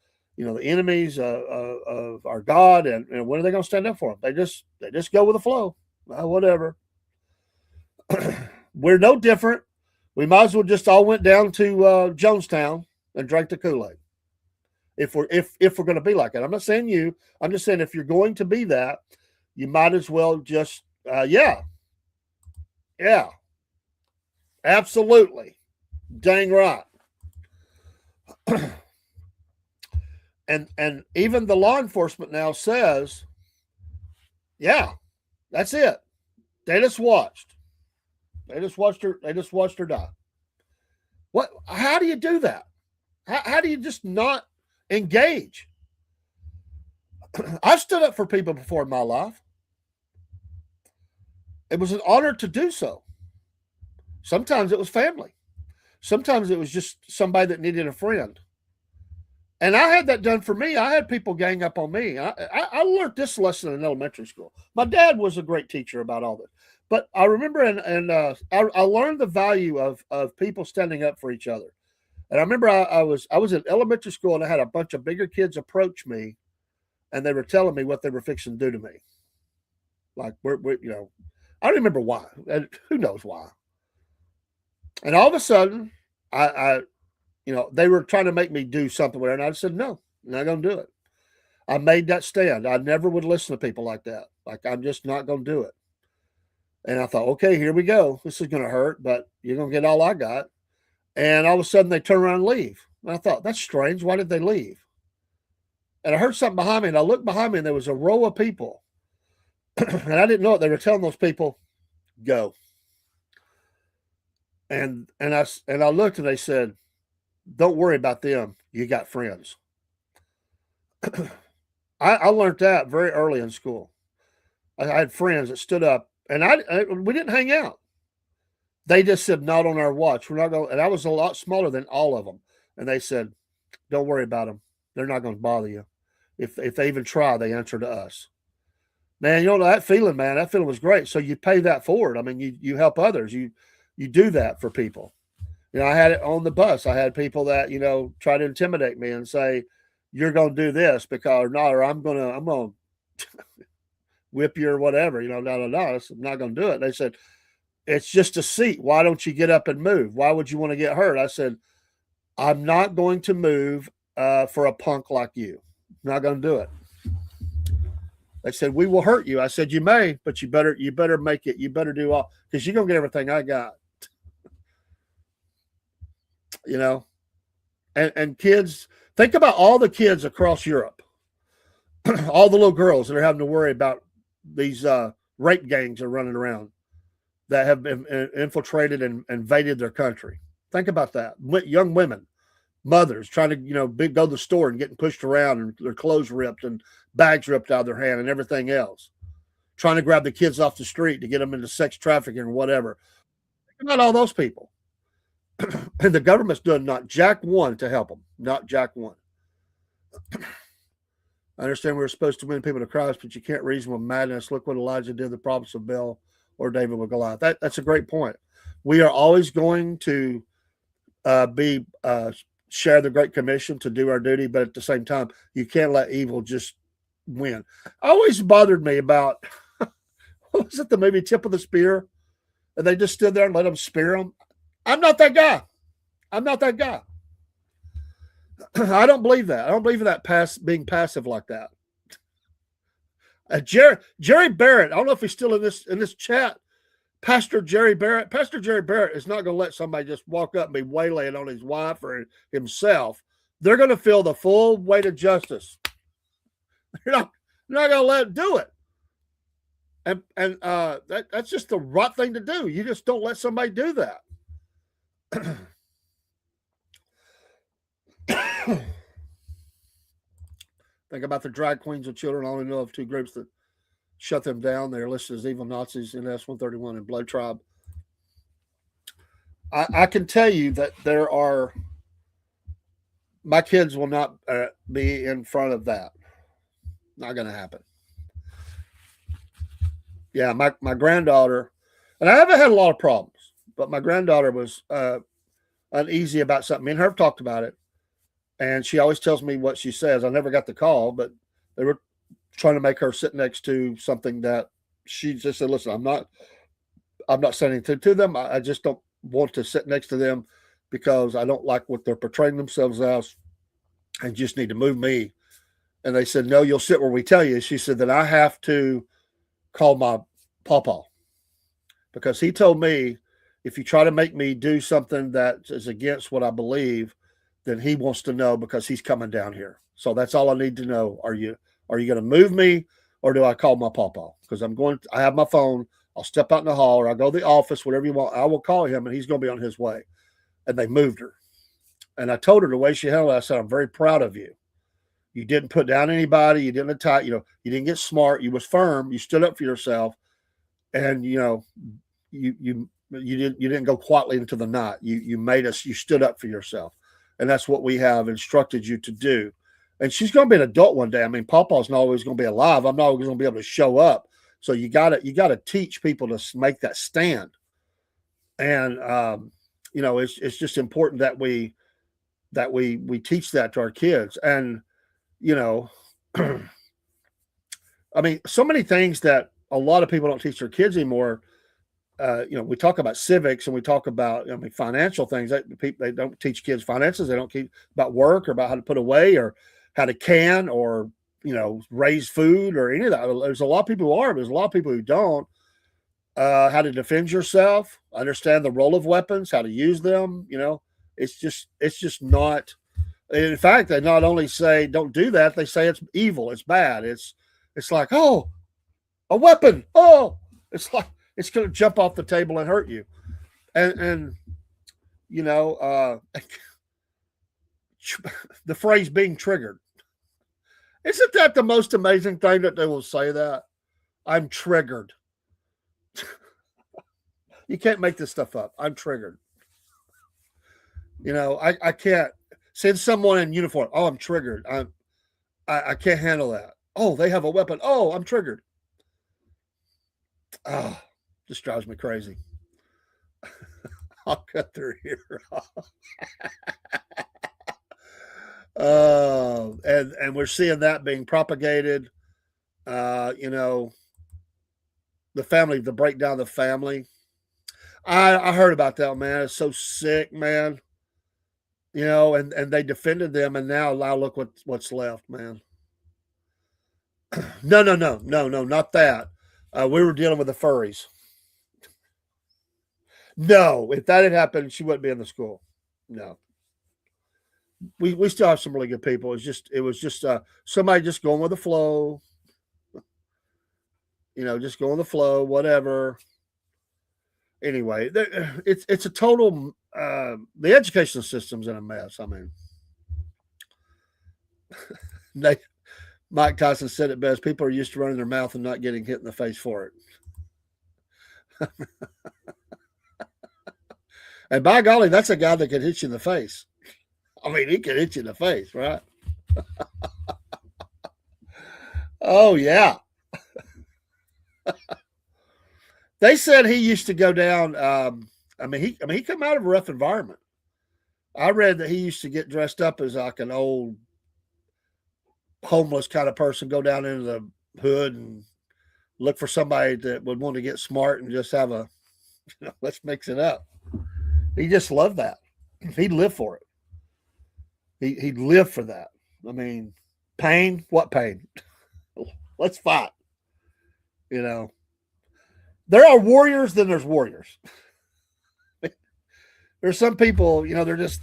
enemies of our God? And when are they going to stand up for them? They just go with the flow. Whatever. We're no different. We might as well just all went down to Jonestown and drank the Kool-Aid. If we're going to be like that, I'm not saying you. I'm just saying if you're going to be that, you might as well just yeah, absolutely, dang right. and even the law enforcement now says, yeah, that's it. They just watched. They just watched her die. What? How do you do that? How do you just not engage? I've stood up for people before in my life. It was an honor to do so. Sometimes it was family. Sometimes it was just somebody that needed a friend. And I had that done for me. I had people gang up on me. I learned this lesson in elementary school. My dad was a great teacher about all this. But I remember, I learned the value of people standing up for each other. And I remember I was in elementary school and I had a bunch of bigger kids approach me, and they were telling me what they were fixing to do to me. Like we're I don't remember why. And who knows why? And all of a sudden, I they were trying to make me do something with it, and I said no, I'm not going to do it. I made that stand. I never would listen to people like that. Like I'm just not going to do it. And I thought, okay, here we go. This is going to hurt, but you're going to get all I got. And all of a sudden, they turn around and leave. And I thought, that's strange. Why did they leave? And I heard something behind me, and I looked behind me, and there was a row of people. And I didn't know it. They were telling those people, go. And I looked, and they said, don't worry about them. You got friends. I learned that very early in school. I had friends that stood up, and we didn't hang out. They just said, not on our watch. We're not going. And I was a lot smaller than all of them. And they said, don't worry about them. They're not going to bother you. If they even try, they answer to us. Man, you know that feeling, man. That feeling was great. So you pay that forward. I mean, you help others. You do that for people. I had it on the bus. I had people that try to intimidate me and say, "You're going to do this because not, or I'm going to whip you or whatever." No, no, no. I'm not going to do it. They said, "It's just a seat. Why don't you get up and move? Why would you want to get hurt?" I said, "I'm not going to move for a punk like you. I'm not going to do it." They said, "We will hurt you." I said, "You may, but you better make it. You better do all because you're gonna get everything I got." You know, and kids, think about all the kids across Europe, all the little girls that are having to worry about these rape gangs that are running around that have been infiltrated and invaded their country. Think about that. Young women, mothers trying to go to the store and getting pushed around and their clothes ripped and bags ripped out of their hand and everything else. Trying to grab the kids off the street to get them into sex trafficking or whatever. Think about all those people. And the government's doing not jack one to help them. Not jack one. I understand we're supposed to win people to Christ, but you can't reason with madness. Look what Elijah did, the prophets of Baal or David with Goliath. That's a great point. We are always going to be share the Great Commission to do our duty, but at the same time, you can't let evil just win. Always bothered me about what was it, the movie Tip of the Spear? And they just stood there and let them spear them. I'm not that guy. I'm not that guy. I don't believe that. I don't believe in that being passive like that. Jerry Barrett. I don't know if he's still in this chat. Pastor Jerry Barrett. Pastor Jerry Barrett is not going to let somebody just walk up and be waylaying on his wife or himself. They're going to feel the full weight of justice. They're not going to let him do it. And that's just the right thing to do. You just don't let somebody do that. Think about the drag queens of children. I only know of two groups that shut them down. They're listed as evil Nazis in S-131 and Blood Tribe. I can tell you that my kids will not be in front of that. Not going to happen. Yeah, my granddaughter, and I haven't had a lot of problems, but my granddaughter was uneasy about something. Me and her have talked about it, and she always tells me what she says. I never got the call, but they were trying to make her sit next to something that she just said, "Listen, I'm not saying anything to them. I just don't want to sit next to them because I don't like what they're portraying themselves as, and just need to move me." And they said, "No, you'll sit where we tell you." She said that I have to call my papa because he told me if you try to make me do something that is against what I believe, then he wants to know because he's coming down here. So that's all I need to know. Are you going to move me or do I call my papa? Because I have my phone. I'll step out in the hall or I'll go to the office, whatever you want. I will call him and he's going to be on his way. And they moved her. And I told her the way she handled it, I said, "I'm very proud of you. You didn't put down anybody. You didn't attack. You didn't get smart. You was firm. You stood up for yourself, and you didn't go quietly into the night. You made us. You stood up for yourself, and that's what we have instructed you to do." And she's going to be an adult one day. I mean, Papa's not always going to be alive. I'm not always going to be able to show up. So you got to teach people to make that stand, and it's just important that we teach that to our kids. And I mean, so many things that a lot of people don't teach their kids anymore. We talk about civics and we talk about, financial things. They don't teach kids finances. They don't teach about work or about how to put away or how to can or, raise food or any of that. There's a lot of people who are, but there's a lot of people who don't. How to defend yourself, understand the role of weapons, how to use them. It's just not. In fact, they not only say don't do that, they say it's evil, it's bad. It's like, oh, a weapon. Oh, it's like it's going to jump off the table and hurt you. And the phrase being triggered. Isn't that the most amazing thing that they will say that? I'm triggered. You can't make this stuff up. I'm triggered. I can't send someone in uniform. Oh, I'm triggered. I can't handle that. Oh, they have a weapon. Oh, I'm triggered. Oh, just drives me crazy. I'll cut through here. And we're seeing that being propagated. You know, the family, the breakdown of the family. I heard about that, man. It's so sick, man. You know, and they defended them, and now look what's left, man. No, not that. We were dealing with the furries. No, if that had happened, she wouldn't be in the school. No, we still have some really good people. It was just somebody just going with the flow. You know, just going with the flow, whatever. Anyway, it's a total. The education system's in a mess. I mean, they, Mike Tyson said it best: people are used to running their mouth and not getting hit in the face for it. And by golly, that's a guy that can hit you in the face. I mean, he can hit you in the face, right? Oh yeah. They said he used to go down. He come out of a rough environment. I read that he used to get dressed up as like an old homeless kind of person, go down into the hood and look for somebody that would want to get smart and just have a, let's mix it up. He just loved that. He'd live for it. He'd live for that. I mean, pain. What pain? Let's fight. You know, there are warriors. Then there's warriors. There's some people. You know, they're just.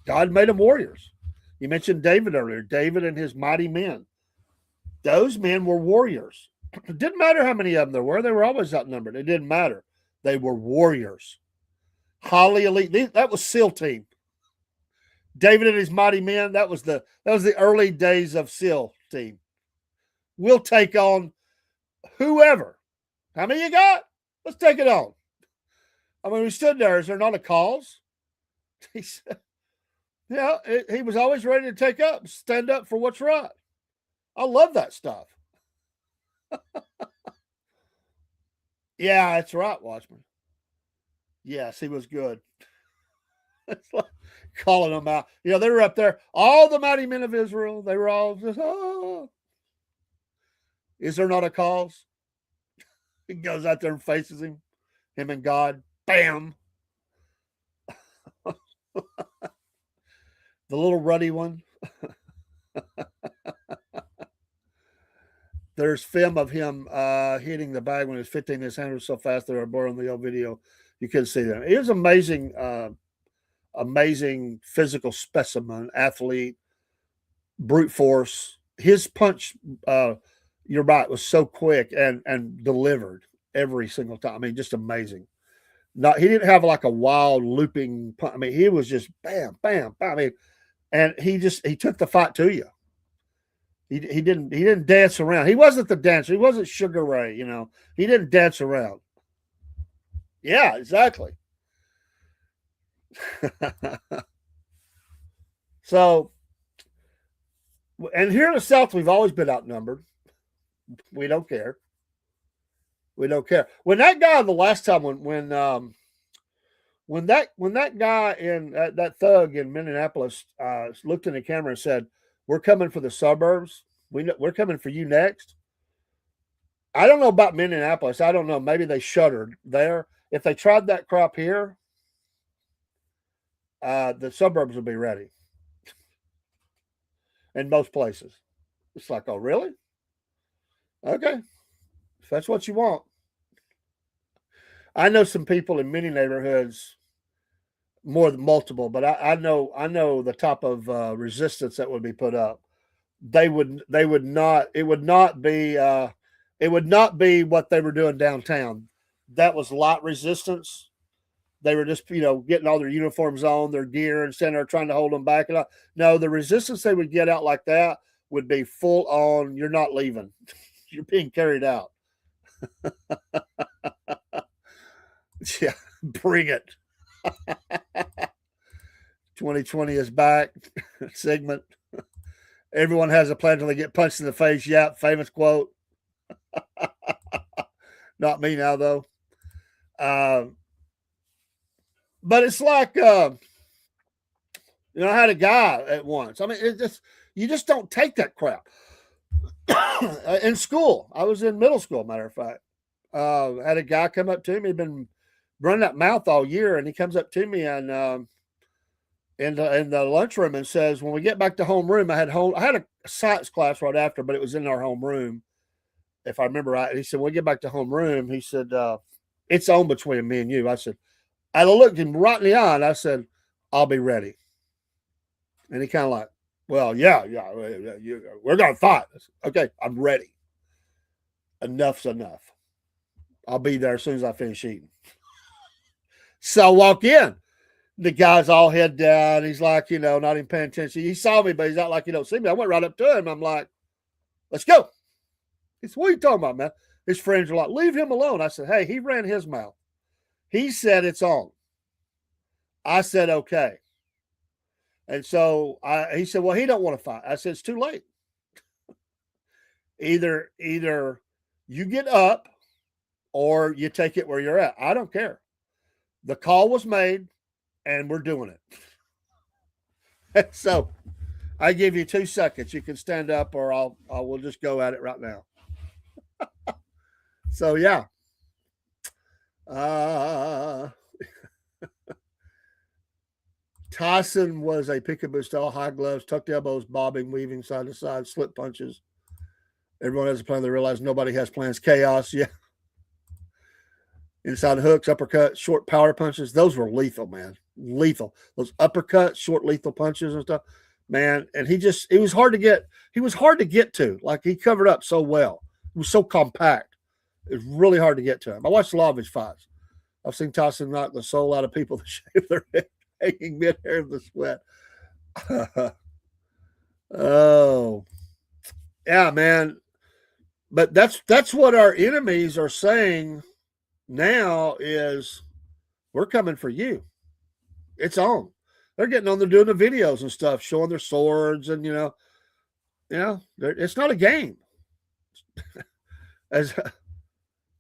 God made them warriors. You mentioned David earlier. David and his mighty men. Those men were warriors. It didn't matter how many of them there were. They were always outnumbered. It didn't matter. They were warriors. Highly elite. That was SEAL team. David and his mighty men. That was the early days of SEAL team. We'll take on whoever. How many you got? Let's take it on. I mean, we stood there. Is there not a cause? He said, yeah, he was always ready to stand up for what's right. I love that stuff. Yeah, that's right, Watchman. Yes, he was good. It's like calling them out. You know, they were up there. All the mighty men of Israel, they were all just, oh. Is there not a cause? He goes out there and faces him and God. Bam. The little ruddy one. There's film of him hitting the bag when he was 15. His hand was so fast they were blurring the old video. You couldn't see that. He was amazing, amazing physical specimen, athlete, brute force. His punch, you're right, was so quick and delivered every single time. I mean, just amazing. He didn't have like a wild looping punch. I mean, he was just bam, bam, bam. I mean, and he took the fight to you. He didn't dance around. He wasn't the dancer. He wasn't Sugar Ray. You know, he didn't dance around. Yeah, exactly. So, and here in the South, we've always been outnumbered. We don't care. We don't care. When that guy the last time when that guy in that thug in Minneapolis looked in the camera and said, "We're coming for the suburbs. We're coming for you next." I don't know about Minneapolis. I don't know. Maybe they shuttered there. If they tried that crop here, the suburbs will be ready in most places. It's like, oh, really? Okay, if that's what you want. I know some people in many neighborhoods, more than multiple, but I know the type of resistance that would be put up. They would not. It would not be what they were doing downtown. That was light resistance. They were just, getting all their uniforms on, their gear, and standing there trying to hold them back. And no, the resistance they would get out like that would be full on. You're not leaving. You're being carried out. Yeah, bring it. 2020 is back. Segment. Everyone has a plan until they get punched in the face. Yeah, famous quote. Not me now, though. Uh, but it's like, I had a guy at once. I mean, you just don't take that crap. In school, I was in middle school, matter of fact. Had a guy come up to me, been running that mouth all year, and he comes up to me and in the lunchroom and says, "When we get back to homeroom, I had a science class right after, but it was in our homeroom, if I remember right." And he said, "When we get back to homeroom," he said, "It's on between me and you." I looked him right in the eye, and I said, "I'll be ready." And he kind of like, "Well, yeah, we're gonna fight." I said, "Okay, I'm ready. Enough's enough. I'll be there as soon as I finish eating." So I walk in. The guy's all head down. He's like, not even paying attention. He saw me, but he's not like he don't see me. I went right up to him. I'm like, "Let's go." He said, "What are you talking about, man?" His friends were like, "Leave him alone." I said, "Hey, he ran his mouth. He said it's on." I said, "Okay." And so he said, "Well, he don't want to fight." I said, "It's too late. Either you get up or you take it where you're at. I don't care. The call was made and we're doing it." So I give you 2 seconds. You can stand up or we'll just go at it right now. So yeah. Uh, Tyson was a peekaboo style, high gloves, tucked elbows, bobbing, weaving side to side, slip punches. Everyone has a plan. They realize nobody has plans. Chaos, yeah. Inside hooks, uppercuts, short power punches. Those were lethal, man. Lethal. Those uppercuts, short lethal punches and stuff. Man, and it was hard to get. He was hard to get to. Like he covered up so well. It was so compact. It was really hard to get to him. I watched a lot of his fights. I've seen Tyson knock the soul out of people that shave their head, hanging mid-hair in the sweat. Oh, yeah, man. But that's what our enemies are saying now is we're coming for you. It's on. They're getting on there doing the videos and stuff, showing their swords and it's not a game. As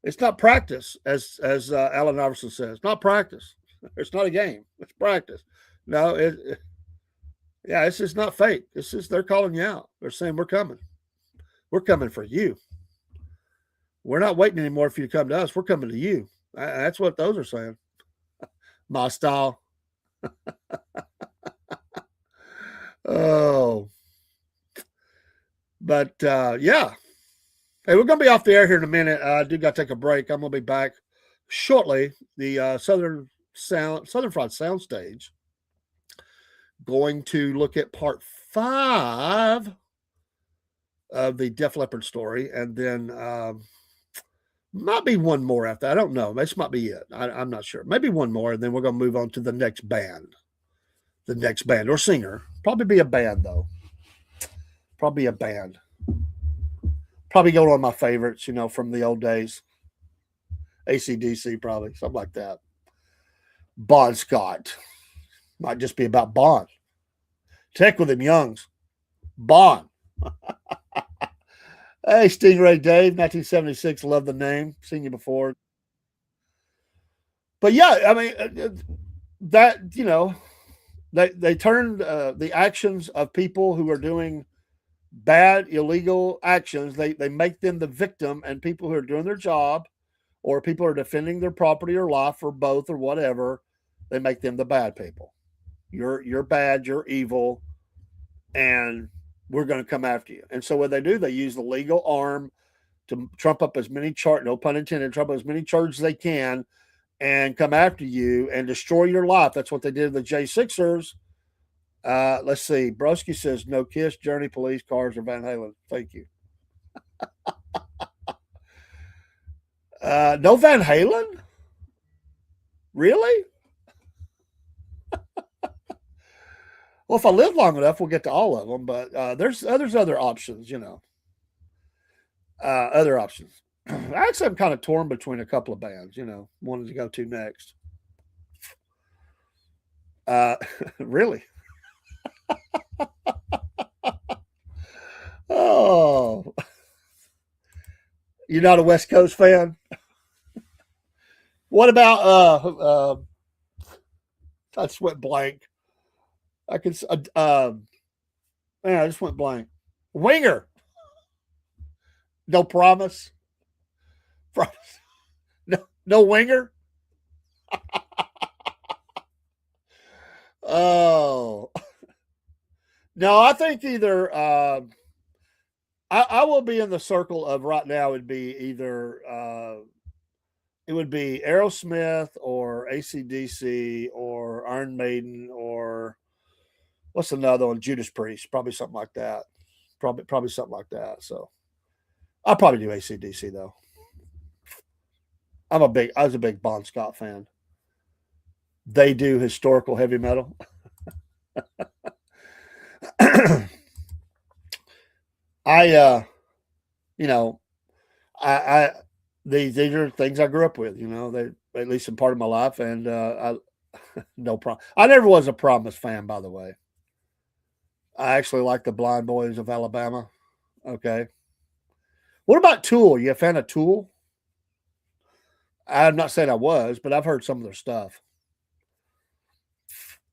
it's not practice, as Allen Iverson says, not practice. It's not a game. It's practice. No, it's just not fake. It's just they're calling you out. They're saying we're coming. We're coming for you. We're not waiting anymore for you to come to us. We're coming to you. That's what those are saying. My style. Oh, but yeah. Hey, we're going to be off the air here in a minute. I do got to take a break. I'm going to be back shortly. The Southern Fried Soundstage. Going to look at part 5 of the Def Leppard story, and then might be one more after. I don't know. This might be it. I'm not sure. Maybe one more, and then we're going to move on to the next band. The next band or singer. Probably be a band, though. Probably a band. Probably go on my favorites, from the old days. AC/DC, probably. Something like that. Bon Scott. Might just be about Bon. Tech with him, Youngs. Bon. Hey, Stingray Dave, 1976. Love the name. Seen you before. But yeah, I mean, that, they turned the actions of people who are doing bad, illegal actions, they make them the victim, and people who are doing their job or people who are defending their property or life or both or whatever, they make them the bad people. You're bad, you're evil, and we're going to come after you. And so what they do, they use the legal arm to trump up as many no pun intended, trump up as many charges as they can and come after you and destroy your life. That's what they did to the J6ers. Let's see. Broski says no Kiss, Journey, Police, Cars, or Van Halen. Thank you. No Van Halen? Really? Well, if I live long enough, we'll get to all of them. But there's other options, other options. Actually, I'm kind of torn between a couple of bands, wanted to go to next. Really? Oh, you're not a West Coast fan? What about I just went blank. I can man, I just went blank. Winger. No promise. No winger. Oh no, I think either I will be in the circle of right now. Would be either it would be Aerosmith or ACDC or Iron Maiden or what's another one? Judas Priest, probably something like that. Probably something like that. So I'll probably do ACDC though. I was a big Bon Scott fan. They do historical heavy metal. I you know, I these are things I grew up with, they at least in part of my life and I no problem. I never was a Promise fan, by the way. I actually like the Blind Boys of Alabama. Okay. What about Tool? You a fan of Tool? I'm not saying I was, but I've heard some of their stuff.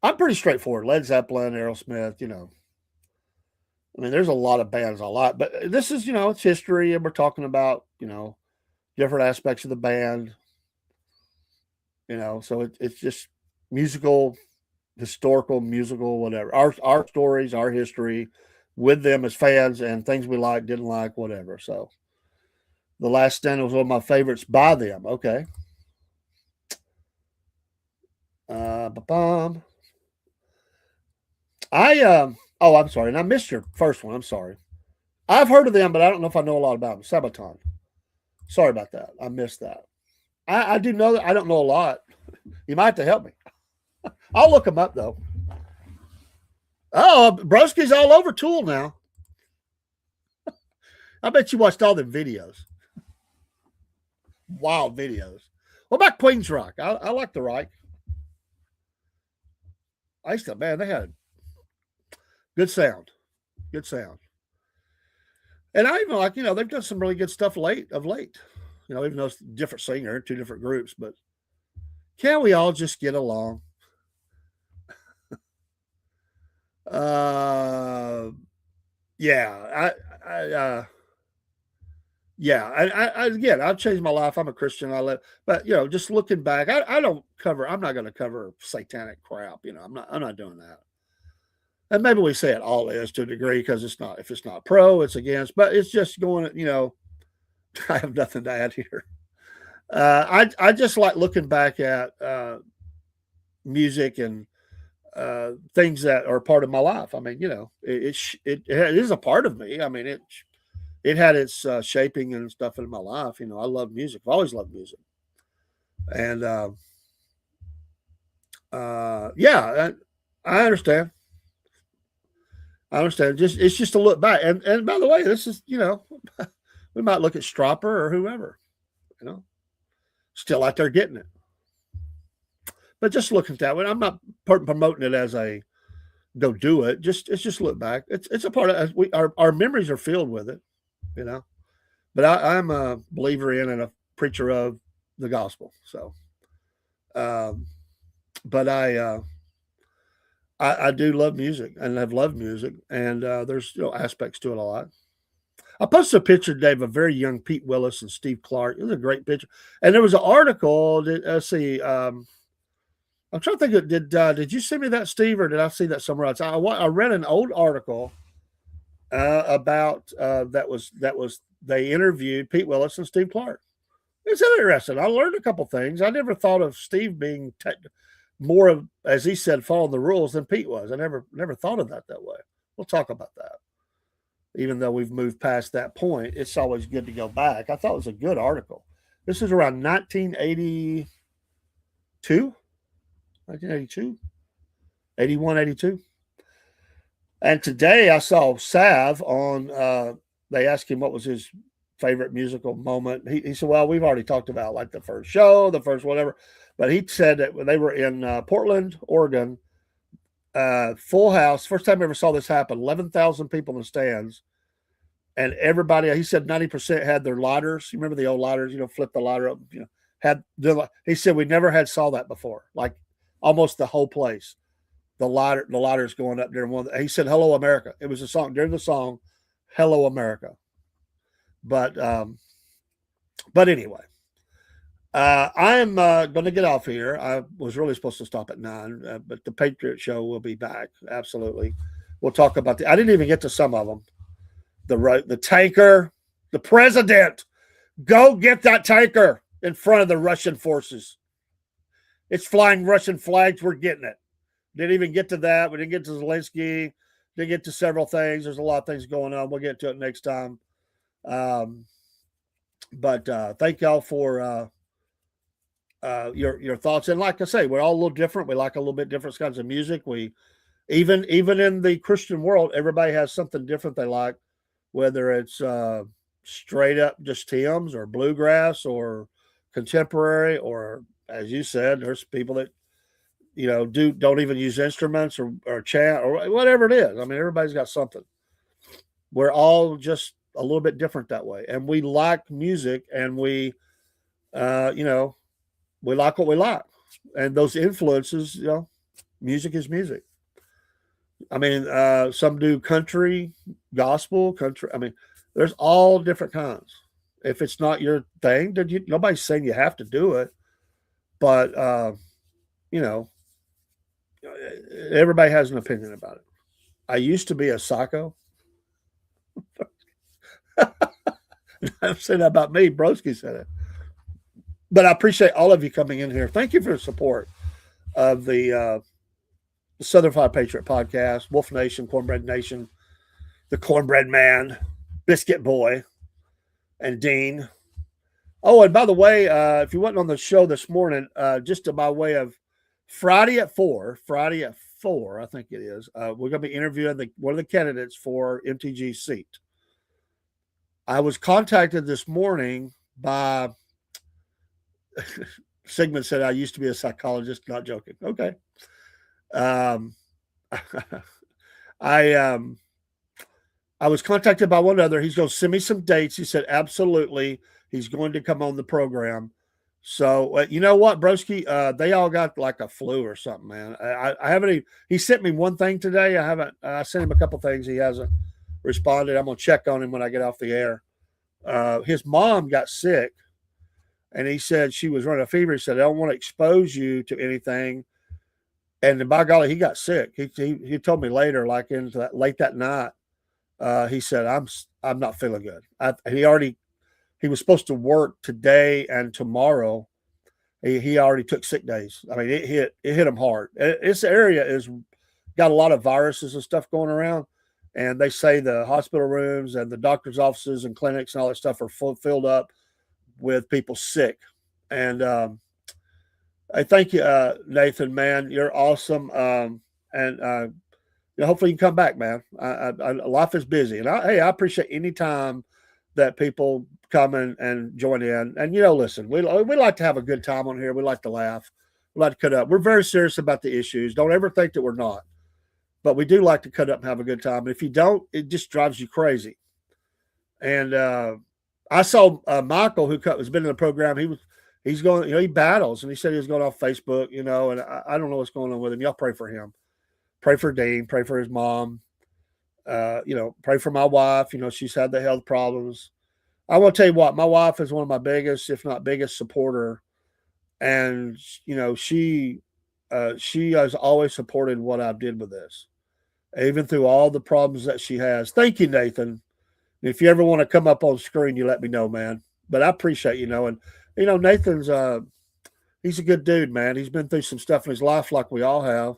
I'm pretty straightforward. Led Zeppelin, Aerosmith, I mean, there's a lot of bands I like, but this is, it's history, and we're talking about, different aspects of the band, so it's just musical, historical, musical, whatever. Our stories, our history with them as fans and things we like, didn't like, whatever. So The Last Stand was one of my favorites by them. Okay. Ba-bum. I'm sorry, and I missed your first one. I'm sorry. I've heard of them, but I don't know if I know a lot about them. Sabaton. Sorry about that. I missed that. I do know that I don't know a lot. You might have to help me. I'll look them up though. Oh, Broski's all over Tool now. I bet you watched all the videos. Wild videos. What about Queen's Rock? I like the Reich. I used to, man, they had good sound. Good sound. And I even like, they've done some really good stuff of late. Even though it's a different singer, two different groups, but can we all just get along? Uh, yeah, yeah. Again, I've changed my life. I'm a Christian. But just looking back, I don't cover. I'm not going to cover satanic crap. I'm not doing that. And maybe we say it all is to a degree because it's not. If it's not pro, it's against. But it's just going. I have nothing to add here. I just like looking back at music and things that are part of my life. I mean, it is a part of me. I mean, it had its shaping and stuff in my life. I love music. I've always loved music, and yeah, I understand. I understand. It's just a look back. And by the way, this is we might look at Stropper or whoever, you know, still out there getting it. But just looking at that way, I'm not promoting it as a go do it. It's just look back. It's a part of our memories are filled with it, you know. But I'm a believer in and a preacher of the gospel. So, um, but I do love music and I've loved music, and there's aspects to it a lot. I posted a picture today of a very young Pete Willis and Steve Clark. It was a great picture, and there was an article. Let's see. I'm trying to think. Did you send me that, Steve, or did I see that somewhere else? I read an old article about that was they interviewed Pete Willis and Steve Clark. It's interesting. I learned a couple things. I never thought of Steve being more of, as he said, following the rules than Pete was. I never thought of that way. We'll talk about that. Even though we've moved past that point, it's always good to go back. I thought it was a good article. This is around 1982, 1982, 81, 82. And today I saw Sav on, they asked him what was his favorite musical moment. He said, well, we've already talked about like the first show, the first whatever. But he said that when they were in Portland, Oregon, full house, first time I ever saw this happen, 11,000 people in the stands. And everybody, he said 90% had their lighters. You remember the old lighters, flip the lighter up, he said we never had saw that before, like almost the whole place. The lighters going up there. He said, "Hello America." It was a song during the song, "Hello America." But anyway, I am going to get off here. I was really supposed to stop at 9, but the Patriot show will be back. Absolutely, we'll talk about I didn't even get to some of them. The tanker, the president. Go get that tanker in front of the Russian forces. It's flying Russian flags. We're getting it. Didn't even get to that. We didn't get to Zelensky. Didn't get to several things. There's a lot of things going on. We'll get to it next time. But thank y'all for your thoughts. And like I say, we're all a little different. We like a little bit different kinds of music. We even in the Christian world, everybody has something different they like, whether it's straight up just hymns or bluegrass or contemporary, or as you said, there's people that don't even use instruments or chant or whatever it is. I mean, everybody's got something. We're all just a little bit different that way, and we like music, and we we like what we like, and those influences. Music is music. I mean, some do country, gospel, country. I mean, there's all different kinds. If it's not your thing, then nobody's saying you have to do it. But everybody has an opinion about it. I used to be a psycho. I'm saying that about me. Broski said it. But I appreciate all of you coming in here. Thank you for the support of the Southern Fried Patriot podcast, Wolf Nation, Cornbread Nation, the Cornbread Man, Biscuit Boy, and Dean. Oh, and by the way, if you wasn't on the show this morning, just by way of Friday at 4, I think it is, we're going to be interviewing one of the candidates for MTG seat. I was contacted this morning by Sigmund said I used to be a psychologist. Not joking. Okay. I was contacted by one other. He's going to send me some dates. He said absolutely he's going to come on the program. So you know what, broski? They all got like a flu or something, man. I haven't even. He sent me one thing today. I haven't. I sent him a couple things. He hasn't responded. I'm gonna check on him when I get off the air. His mom got sick, and he said she was running a fever. He said I don't want to expose you to anything. And then, by golly, he got sick. He told me later, like late that night, he said I'm not feeling good. He was supposed to work today and tomorrow. He already took sick days. I mean, it hit him hard. This area is got a lot of viruses and stuff going around, and they say the hospital rooms and the doctor's offices and clinics and all that stuff are filled up with people sick. And I thank you, Nathan. Man, you're awesome. And hopefully you can come back, man. Life is busy, and I appreciate any time that people come and join in. And listen, we like to have a good time on here. We like to laugh. We like to cut up. We're very serious about the issues. Don't ever think that we're not. But we do like to cut up and have a good time. And if you don't, it just drives you crazy. And I saw Michael, who has been in the program. He's going. He battles, and he said he was going off Facebook. And I don't know what's going on with him. Y'all pray for him. Pray for Dean. Pray for his mom. Pray for my wife. She's had the health problems. I want to tell you what, my wife is one of my biggest, if not biggest, supporter, and she has always supported what I did with this, even through all the problems that she has. Thank you, Nathan. If you ever want to come up on screen, you let me know, man. But I appreciate and Nathan's he's a good dude, man. He's been through some stuff in his life like we all have.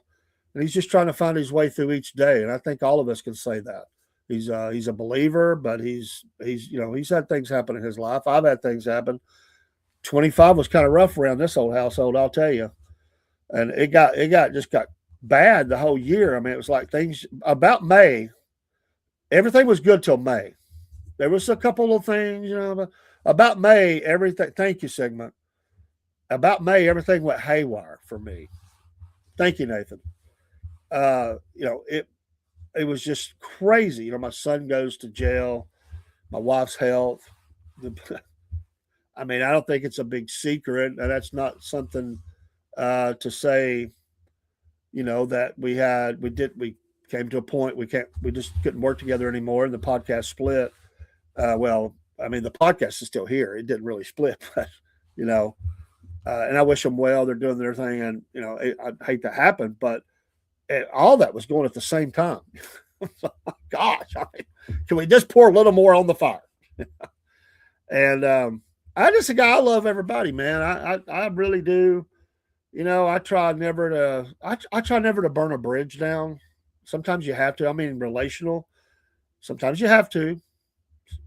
And he's just trying to find his way through each day. And I think all of us can say that. He's a believer, but he's had things happen in his life. I've had things happen. 25 was kind of rough around this old household, I'll tell you. And it got bad the whole year. I mean, it was like things about May. Everything was good till May. There was a couple of things, but about May, everything. Thank you, Segment. About May, everything went haywire for me. Thank you, Nathan. It was just crazy. My son goes to jail, my wife's health. I mean, I don't think it's a big secret, and that's not something to say. That we came to a point we just couldn't work together anymore, and the podcast split. Well, I mean, the podcast is still here. It didn't really split, but you know, and I wish them well. They're doing their thing, and I'd hate to happen, but all that was going at the same time. So, gosh, can we just pour a little more on the fire? And I just a guy. I love everybody, man. I really do. I try never to. I try never to burn a bridge down. Sometimes you have to. I mean, relational. Sometimes you have to.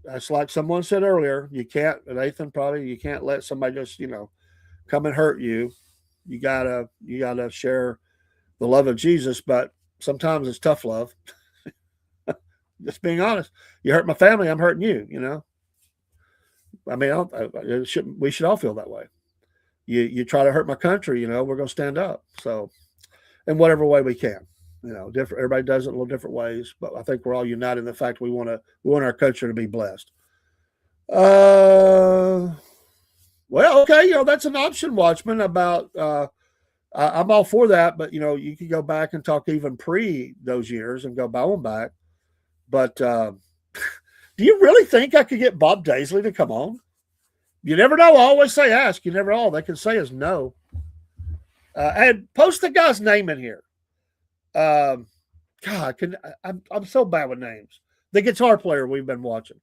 That's like someone said earlier. You can't, Nathan. Probably you can't let somebody just come and hurt you. You gotta share the love of Jesus, but sometimes it's tough love. Just being honest. You hurt my family, I'm hurting you. I mean, we should all feel that way. You try to hurt my country, we're going to stand up. So, in whatever way we can, different. Everybody does it in little different ways, but I think we're all united in the fact we want our country to be blessed. Well, okay, that's an option, Watchman. About I'm all for that, but you could go back and talk even pre those years and go on back. But do you really think I could get Bob Daisley to come on? You never know. I always say ask. You never know. All they can say is no. And post the guy's name in here. God, I'm so bad with names. The guitar player we've been watching.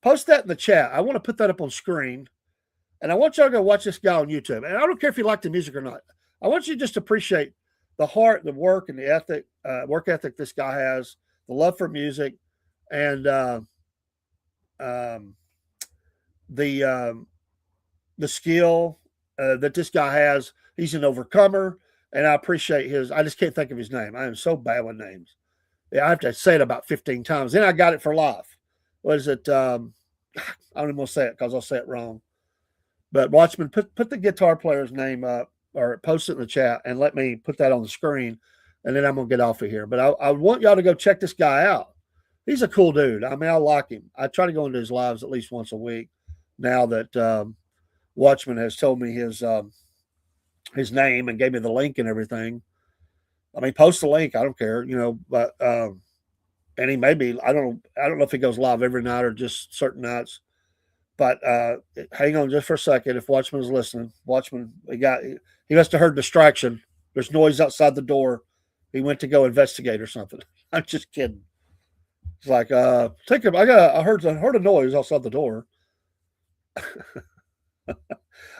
Post that in the chat. I want to put that up on screen. And I want y'all to go watch this guy on YouTube. And I don't care if you like the music or not. I want you to just appreciate the heart, the work, and the ethic, work ethic this guy has, the love for music, and the skill that this guy has. He's an overcomer, and I appreciate his. I just can't think of his name. I am so bad with names. Yeah, I have to say it about 15 times. Then I got it for life. What is it? I don't even want to say it because I'll say it wrong. But Watchman, put the guitar player's name up or post it in the chat and let me put that on the screen, and then I'm going to get off of here. But I want y'all to go check this guy out. He's a cool dude. I mean, I like him. I try to go into his lives at least once a week now that Watchman has told me his name and gave me the link and everything. I mean, post the link. I don't care, but and he may be, I don't know if he goes live every night or just certain nights. But hang on just for a second. If Watchman is listening, Watchman, he must have heard distraction. There's noise outside the door. He went to go investigate or something. I'm just kidding. It's like, I heard a noise outside the door.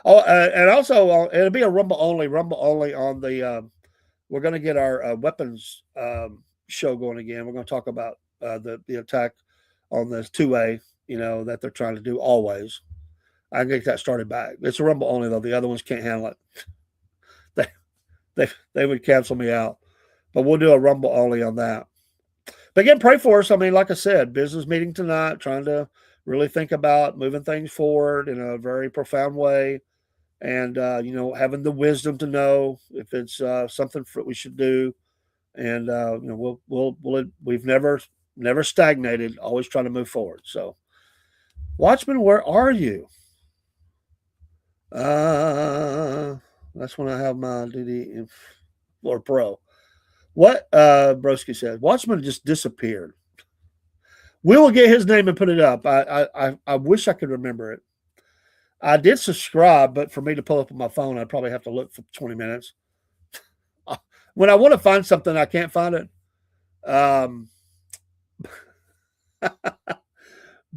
And also it'll be a Rumble only on the. We're going to get our weapons show going again. We're going to talk about the attack on the 2A. That they're trying to do always. I can get that started back. It's a Rumble only though. The other ones can't handle it. They would cancel me out. But we'll do a Rumble only on that. But again, pray for us. I mean, like I said, business meeting tonight, trying to really think about moving things forward in a very profound way. And having the wisdom to know if it's something we should do. And we've never stagnated, always trying to move forward. So Watchman, where are you? That's when I have my DD Floor Pro. What Broski said, Watchman just disappeared. We will get his name and put it up. I wish I could remember it. I did subscribe, but for me to pull up on my phone, I'd probably have to look for 20 minutes. When I want to find something, I can't find it.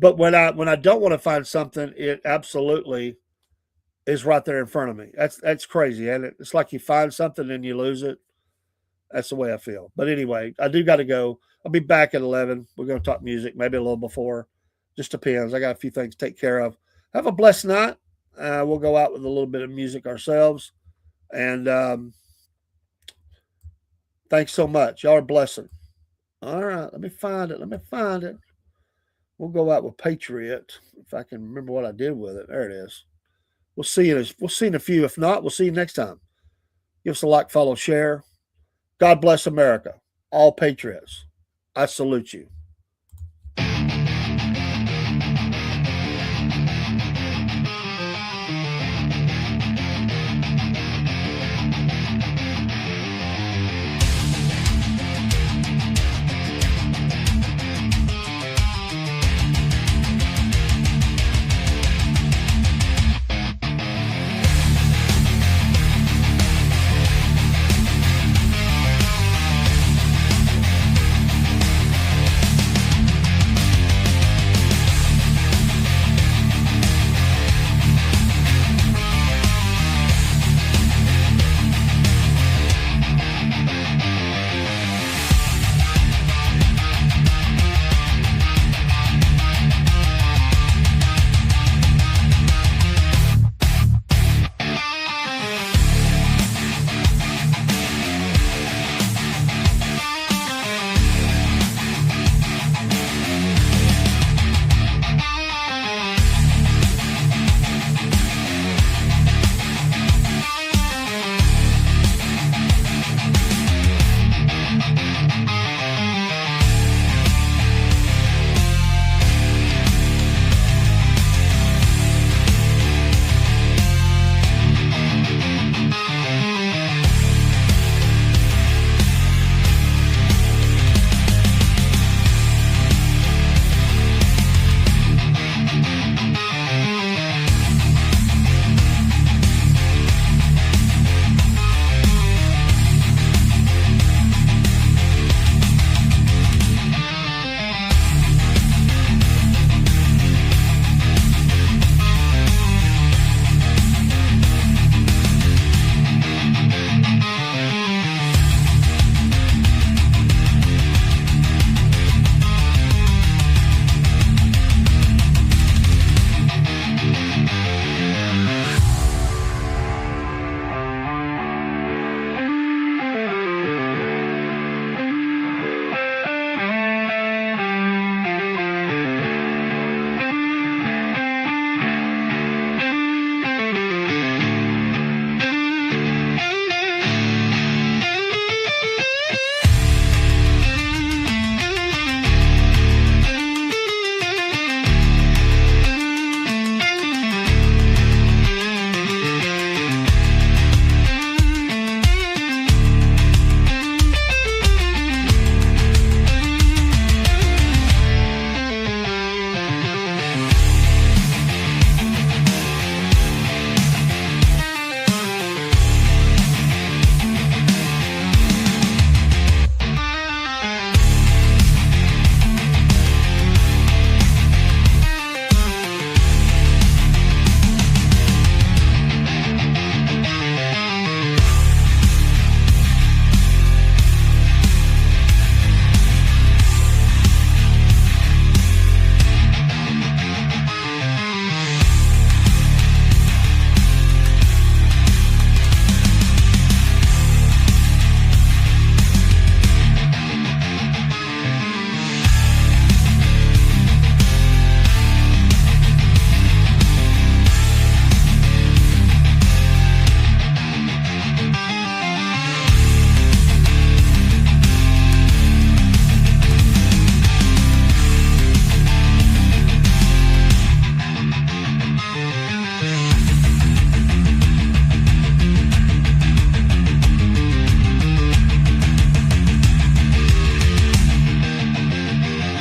But when I don't want to find something, it absolutely is right there in front of me. That's crazy, and it's like you find something and you lose it. That's the way I feel. But anyway, I do got to go. I'll be back at 11. We're going to talk music, maybe a little before. Just depends. I got a few things to take care of. Have a blessed night. We'll go out with a little bit of music ourselves. And thanks so much. Y'all are a blessing. All right, let me find it. We'll go out with Patriot if I can remember what I did with it. There it is. We'll see in a few. If not, we'll see you next time. Give us a like, follow, share. God bless America. All Patriots. I salute you.